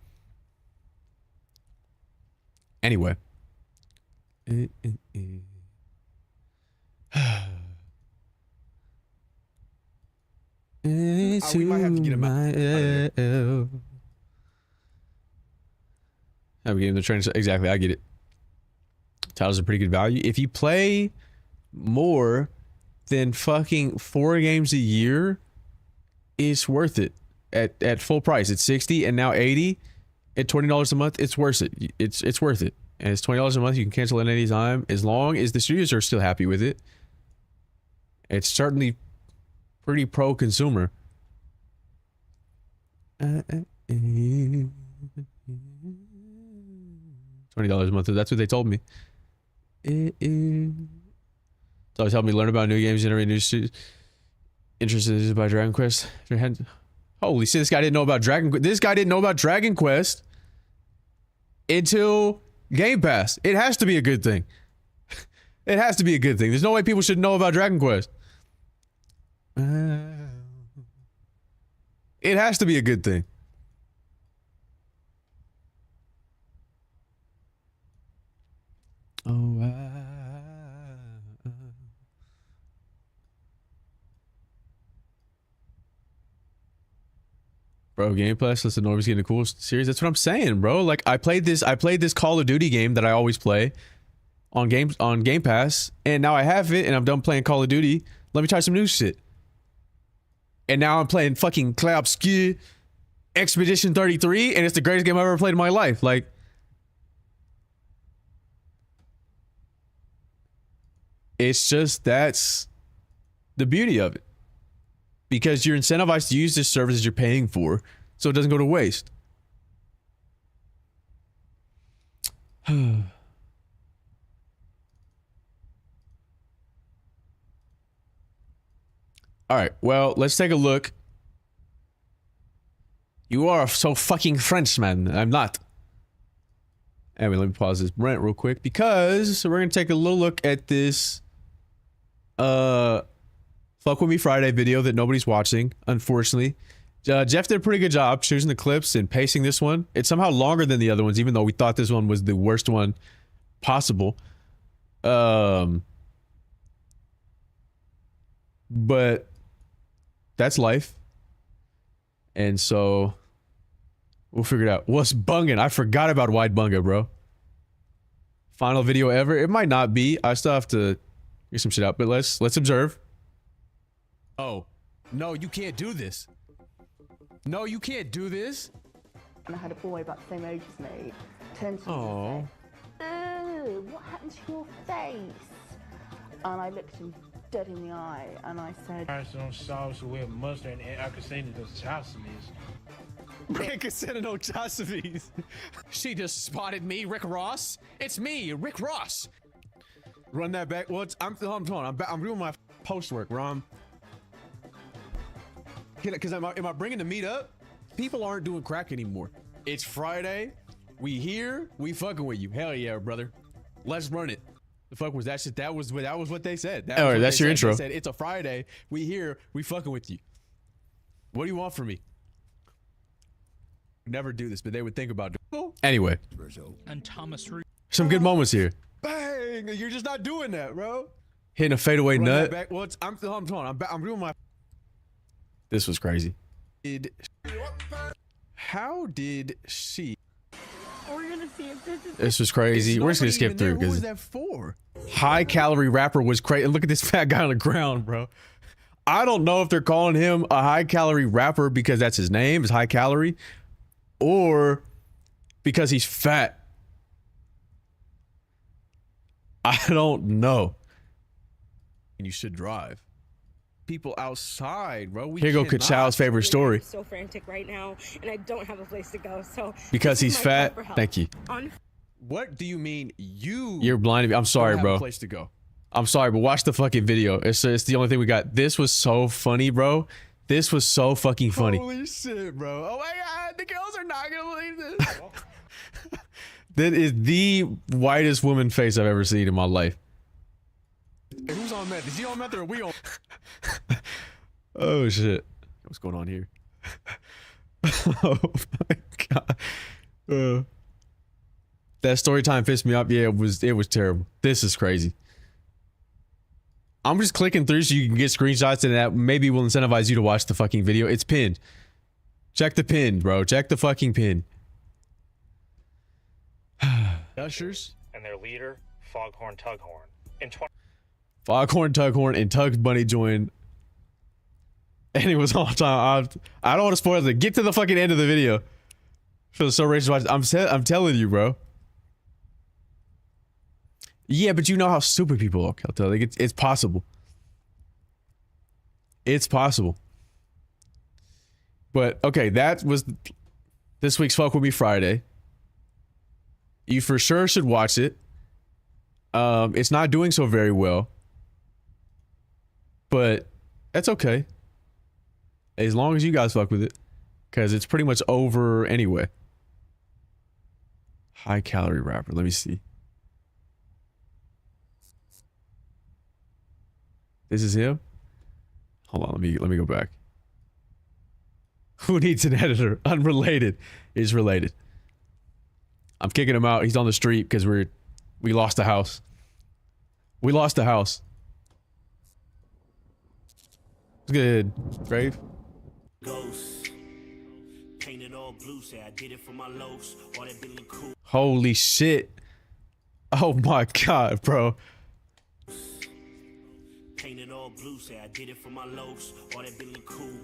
Anyway. We might have to get him out. We gave him the train. Exactly, I get it. Title's a pretty good value. If you play more than fucking 4 games a year, it's worth it. At full price, it's $60 and now $80 at $20 a month. It's worth it. It's worth it. And it's $20 a month. You can cancel at any time as long as the studios are still happy with it. It's certainly pretty pro-consumer. $20 a month. That's what they told me. It's always helped me learn about new games, generate new studios. Interested by Dragon Quest. Holy shit! This guy didn't know about Dragon. This guy didn't know about Dragon Quest until Game Pass. It has to be a good thing. It has to be a good thing. There's no way people should know about Dragon Quest. It has to be a good thing. Oh, bro, Game Pass. Listen, Norby's getting a cool series. That's what I'm saying, bro. Like I played this Call of Duty game that I always play on Game Pass, and now I have it, and I'm done playing Call of Duty. Let me try some new shit. And now I'm playing fucking Clair Obscur Expediton 33, and it's the greatest game I've ever played in my life. Like, it's just, that's the beauty of it. Because you're incentivized to use this service you're paying for, so it doesn't go to waste. All right, well, let's take a look. You are so fucking French, man. I'm not. Anyway, let me pause this rant real quick because we're gonna take a little look at this Fuck With Me Friday video that nobody's watching, unfortunately. Jeff did a pretty good job choosing the clips and pacing this one. It's somehow longer than the other ones, even though we thought this one was the worst one possible. But that's life. And so we'll figure it out. What's bunging? I forgot about Wide Bunga, bro. Final video ever. It might not be. I still have to get some shit out, but let's observe. Oh, no, you can't do this. No, you can't do this. And I had a boy about the same age as me turn to me and say, "Ooh, what happened to your face?" And I looked him dead in the eye and I said, "Some sauce with mustard and I could send it to Chassamis." She just spotted me, Rick Ross. It's me, Rick Ross. Run that back. Well, I'm doing my post work, Rom. Because am I bringing the meat up? People aren't doing crack anymore. It's Friday. We here. We fucking with you. Hell yeah, brother. Let's run it. The fuck was that shit? That was what they said. All right, that's your intro. They said it's a Friday. We here. We fucking with you. What do you want from me? Never do this, but they would think about it. Anyway. And Thomas some good moments here. Bang! You're just not doing that, bro. Hitting a fadeaway nut. Back. Well, I'm doing my. This was crazy. How did she? "We're gonna see if this is." This was crazy. We're just gonna skip through because. Who was that for? High calorie rapper was crazy. Look at this fat guy on the ground, bro. I don't know if they're calling him a high calorie rapper because that's his name, is high calorie, or because he's fat. I don't know. And you should drive. People outside, bro. Here go Kachow's favorite story. I'm so frantic right now, and I don't have a place to go. So because he's fat. Thank you. What do you mean you? You're blinding me. I'm sorry, don't have bro. a place to go. I'm sorry, but watch the fucking video. It's the only thing we got. This was so funny, bro. This was so fucking funny. Holy shit, bro. Oh my god, the girls are not gonna believe this. That is the whitest woman face I've ever seen in my life. Hey, who's on meth? Is he on meth or are we on? Oh shit. What's going on here? Oh my god. That story time pissed me off. Yeah, it was terrible. This is crazy. I'm just clicking through so you can get screenshots, and that maybe will incentivize you to watch the fucking video. It's pinned. Check the pin, bro. Check the fucking pin. Ushers and their leader, Foghorn Tughorn. Foghorn Tughorn and Tug Bunny joined, and it was all time. I don't want to spoil it. Get to the fucking end of the video. Feels so racist. I'm telling you, bro. Yeah, but you know how stupid people are, Keltel. Like it's possible. It's possible. But okay, that was this week's Fuck With Me Friday. You for sure should watch it. It's not doing so very well, but that's okay. As long as you guys fuck with it, because it's pretty much over anyway. High calorie rapper. Let me see. This is him. Hold on. Let me go back. Who needs an editor? Unrelated is related. I'm kicking him out. He's on the street because we lost the house. We lost the house. It's good, Grave. Ghost. Painted all blue, say I did it for my lows. All that Billy Cool. Holy shit. Oh my god, bro. Painted all blue, say I did it for my lows. All that Billy Cool.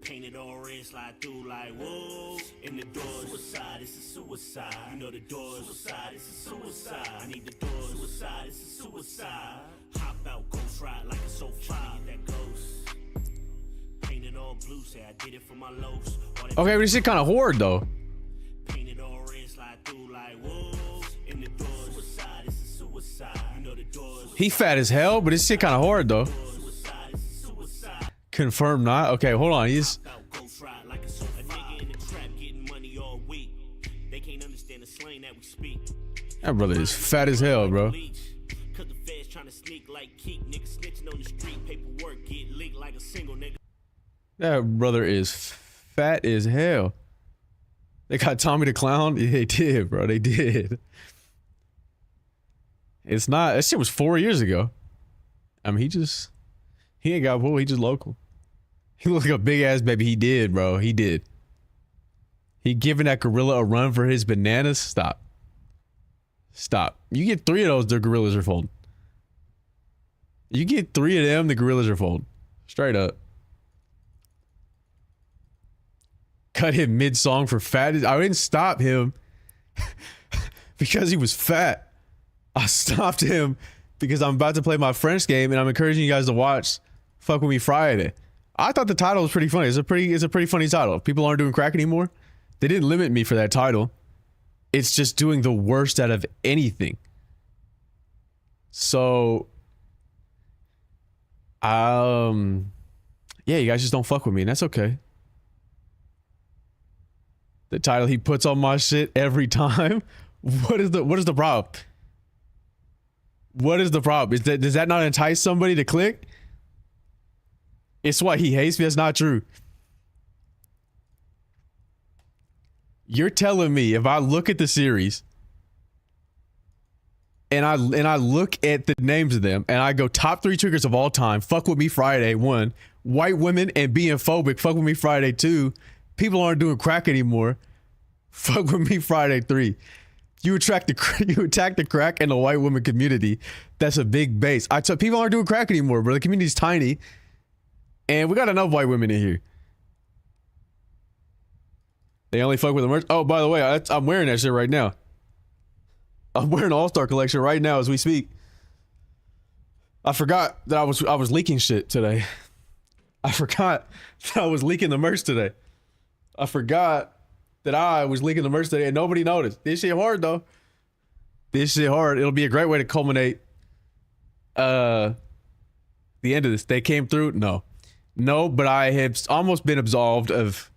Painted all red, slide through like whoa. In the doors, suicide, it's a suicide. You know the doors, suicide, it's a suicide. I need the doors, suicide, it's a suicide. Hop out, ghost ride like a sofa. That ghost. Painted all blue, say I did it for my lows. Okay, but this shit kind of horrid though. Painted all red, slide through like whoa. In the doors, suicide, it's a suicide. You know the doors. He fat as hell, but this shit kind of horrid though. Confirm not. Okay, hold on. He's. That brother is fat as hell, bro. That brother is fat as hell. They got Tommy the Clown. Yeah, they did, bro. They did. It's not. That shit was 4 years ago. I mean, he ain't got pull. He just local. He looked like a big ass baby. He did, bro. He did. He giving that gorilla a run for his bananas. Stop. Stop. You get 3 of those, the gorillas are folding. You get 3 of them, the gorillas are folding. Straight up. Cut him mid-song for fat. I didn't stop him because he was fat. I stopped him because I'm about to play my French game and I'm encouraging you guys to watch Fuck With Me Friday. I thought the title was pretty funny. It's a pretty funny title. People aren't doing crack anymore. They didn't limit me for that title. It's just doing the worst out of anything. So, yeah, you guys just don't fuck with me, and that's okay. The title he puts on my shit every time. What is the problem? What is the problem? Does that not entice somebody to click? It's why he hates me. That's not true. You're telling me if I look at the series and I look at the names of them and I go top 3 triggers of all time, Fuck With Me Friday 1, white women and being phobic, Fuck With Me Friday 2, people aren't doing crack anymore, Fuck With Me Friday 3. You attack the crack and the white woman community. That's a big base. People aren't doing crack anymore, bro. The community's tiny. And we got enough white women in here. They only fuck with the merch. Oh, by the way, I'm wearing that shit right now. I'm wearing the All-Star collection right now as we speak. I forgot that I was leaking shit today. I forgot that I was leaking the merch today. I forgot that I was leaking the merch today and nobody noticed. This shit hard though. This shit hard. It'll be a great way to culminate the end of this. They came through? No, but I have almost been absolved of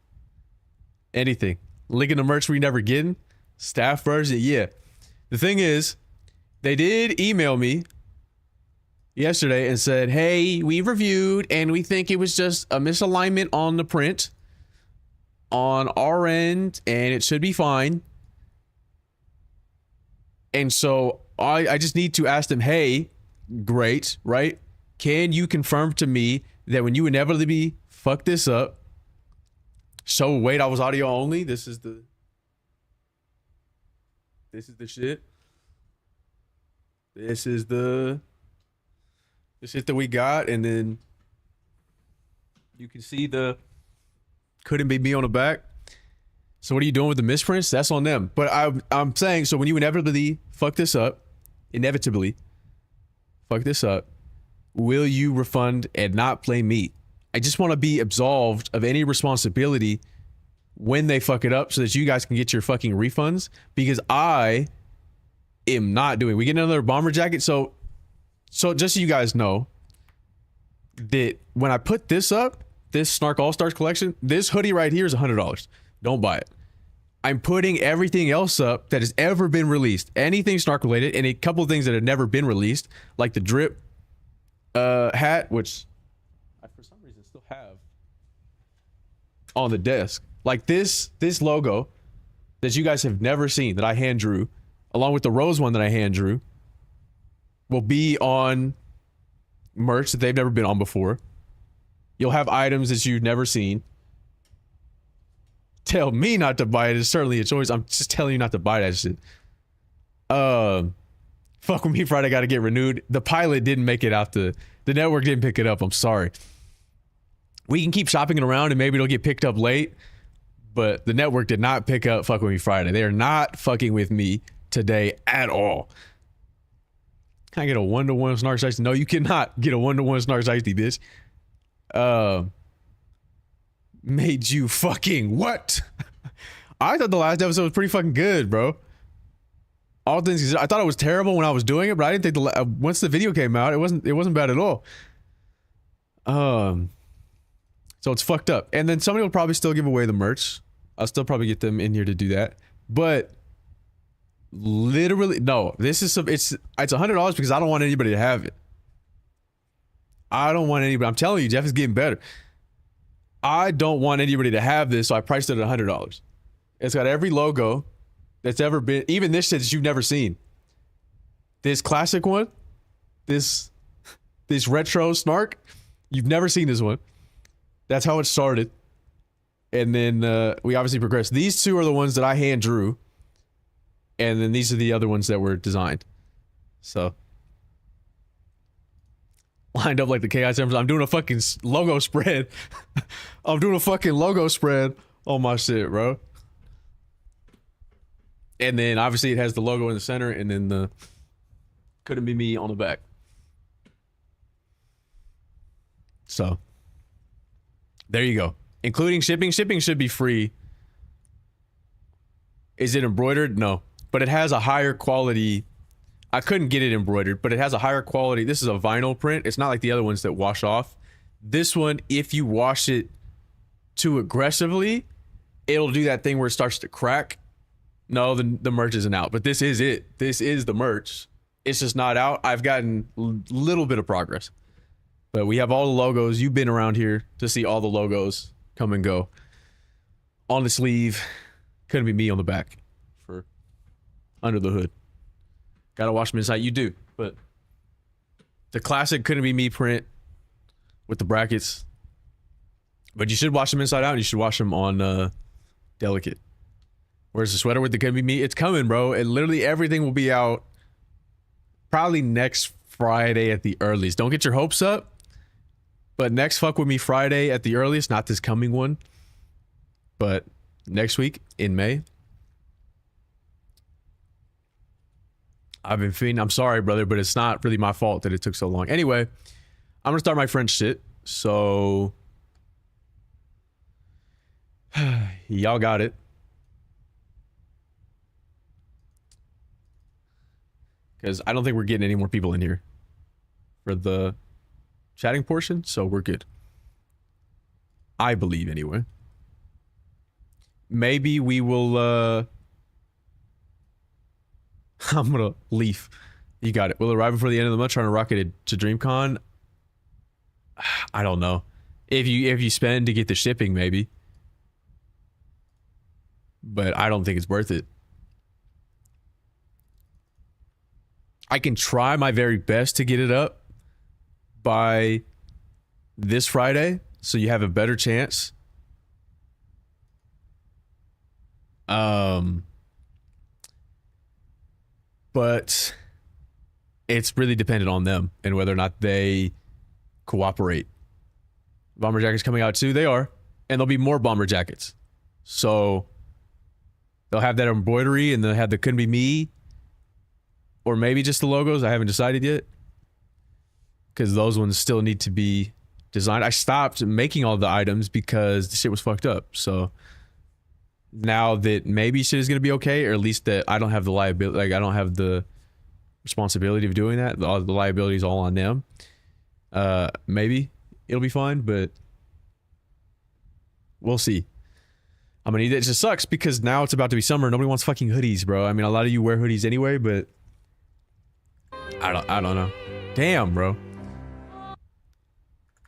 anything. Leaking the merch we never getting. Staff version, yeah. The thing is, they did email me yesterday and said, hey, we reviewed and we think it was just a misalignment on the print on our end and it should be fine. And so I just need to ask them, hey, great, right? Can you confirm to me that when you inevitably fuck this up, so wait, I was audio only. This is the shit. This is the shit that we got, and then you can see the couldn't be me on the back. So what are you doing with the misprints? That's on them. But I'm saying, so when you inevitably fuck this up, will you refund and not blame me? I just want to be absolved of any responsibility when they fuck it up so that you guys can get your fucking refunds, because I am not doing. We get another bomber jacket. So just so you guys know that when I put this up, this Snark All-Stars collection, this hoodie right here is $100. Don't buy it. I'm putting everything else up that has ever been released. Anything Snark related, and a couple of things that have never been released, like the drip hat, which I for some reason still have on the desk. Like this logo that you guys have never seen, that I hand drew, along with the rose one that I hand drew, will be on merch that they've never been on before. You'll have items that you've never seen. Tell me not to buy it is certainly a choice. I'm just telling you not to buy that shit. Fuck with me Friday got to get renewed. The pilot didn't make it out the network didn't pick it up. I'm sorry. We can keep shopping it around and maybe it'll get picked up late, but the network did not pick up Fuck with me Friday. They are not fucking with me today at all. Can I get a 1-to-1 Snark Shiesty? No, you cannot get a 1-to-1 Snark Shiesty, bitch. Made you fucking what? I thought the last episode was pretty fucking good, bro. All things considered, I thought it was terrible when I was doing it, but I didn't think once the video came out, it wasn't bad at all. So it's fucked up. And then somebody will probably still give away the merch. I'll still probably get them in here to do that. But literally, no. This is it's $100 because I don't want anybody to have it. I don't want anybody. I'm telling you, Jeff is getting better. I don't want anybody to have this, so I priced it at $100. It's got every logo that's ever been, even this shit that you've never seen. This classic one, this retro Snark, you've never seen this one. That's how it started. And then we obviously progressed. These two are the ones that I hand drew. And then these are the other ones that were designed. So lined up like the KI terms. I'm doing a fucking logo spread. I'm doing a fucking logo spread on my shit, bro. And then obviously it has the logo in the center and then the couldn't be me on the back. So there you go. Including shipping. Shipping should be free. Is it embroidered? No. But it has a higher quality. I couldn't get it embroidered, but it has a higher quality. This is a vinyl print. It's not like the other ones that wash off. This one, if you wash it too aggressively, it'll do that thing where it starts to crack. No, the merch isn't out, but this is it. This is the merch. It's just not out. I've gotten a little bit of progress, but we have all the logos. You've been around here to see all the logos come and go. On the sleeve, couldn't be me on the back for under the hood. Gotta wash them inside. You do, but the classic couldn't be me print with the brackets. But you should wash them inside out and you should wash them on delicate. Where's the sweater with the couldn't be me? It's coming, bro. And literally everything will be out probably next Friday at the earliest. Don't get your hopes up, but next Fuck With Me Friday at the earliest, not this coming one, but next week in May. I've been feeding. I'm sorry, brother, but it's not really my fault that it took so long. Anyway, I'm gonna start my French shit. So y'all got it. because I don't think we're getting any more people in here for the chatting portion, so we're good. I believe anyway. Maybe we will I'm gonna leave. You got it. We'll arrive before the end of the month, trying to rocket it to DreamCon. I don't know. If you spend to get the shipping, maybe. But I don't think it's worth it. I can try my very best to get it up by this Friday, so you have a better chance. But it's really dependent on them and whether or not they cooperate. Bomber jackets coming out too. They are. And there'll be more bomber jackets. So they'll have that embroidery and they'll have the couldn't be me. Or maybe just the logos. I haven't decided yet. Because those ones still need to be designed. I stopped making all the items because the shit was fucked up. So now that maybe shit is going to be okay, or at least that I don't have the liability, like I don't have the responsibility of doing that. The liability is all on them. Maybe it'll be fine, but we'll see. I'm gonna need it. It just sucks because now it's about to be summer. Nobody wants fucking hoodies, bro. I mean, a lot of you wear hoodies anyway, but I don't know. Damn, bro.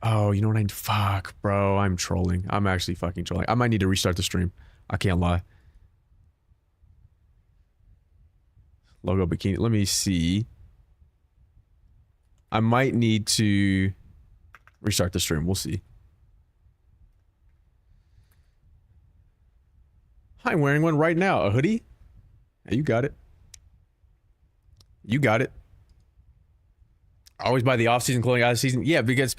Oh, you know what I need? Fuck, bro. I'm trolling. I'm actually fucking trolling. I might need to restart the stream. I can't lie. Logo bikini. Let me see. I might need to restart the stream. We'll see. I'm wearing one right now. A hoodie? Yeah, you got it. You got it. I always buy the off-season clothing out of season. Yeah, because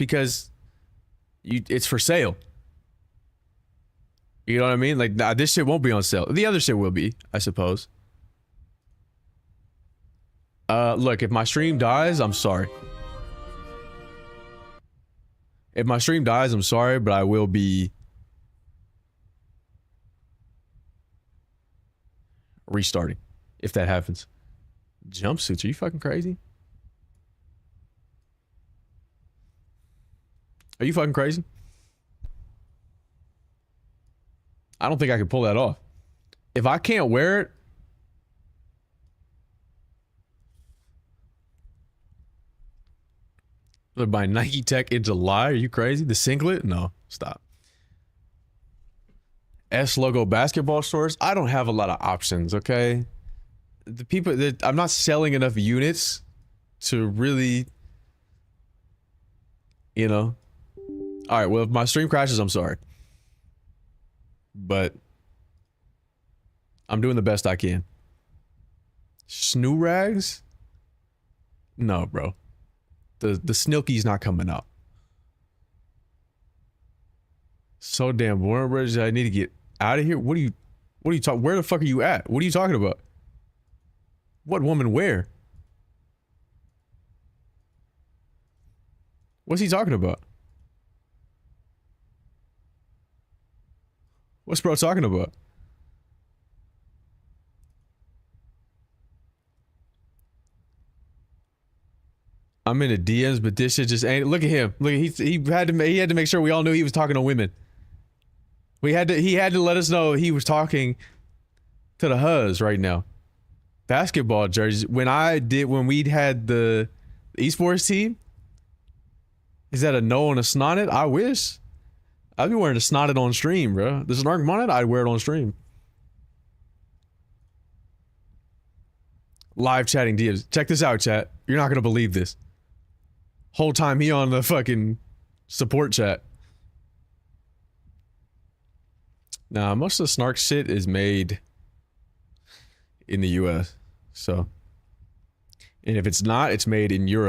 it's for sale. You know what I mean? Like, nah, this shit won't be on sale. The other shit will be, I suppose. Look, if my stream dies, I'm sorry. If my stream dies, I'm sorry, but I will be restarting if that happens. Jumpsuits, are you fucking crazy? Are you fucking crazy? I don't think I can pull that off. If I can't wear it, they're buying Nike Tech in July. Are you crazy? The singlet? No, stop. S logo basketball stores. I don't have a lot of options. Okay, the people that I'm not selling enough units to really, you know. All right. Well, if my stream crashes, I'm sorry. But I'm doing the best I can. Snoo rags? No, bro. The Snilky's not coming out. So damn boring, bro. I need to get out of here. What are you talking? Where the fuck are you at? What are you talking about? What woman where? What's he talking about? What's bro talking about? I'm in the DMs, but this shit just ain't. Look at him. Look, he had to make sure we all knew he was talking to women. He had to let us know he was talking to the huz right now. Basketball jerseys. When we had the esports team, is that a no and a snotted? I wish. I'd be wearing a snotted on stream, bro. The Snark bonnet, I'd wear it on stream. Live chatting DMs. Check this out, chat. You're not gonna believe this. Whole time he on the fucking support chat. Nah, most of the Snark shit is made in the US. So, and if it's not, it's made in Europe.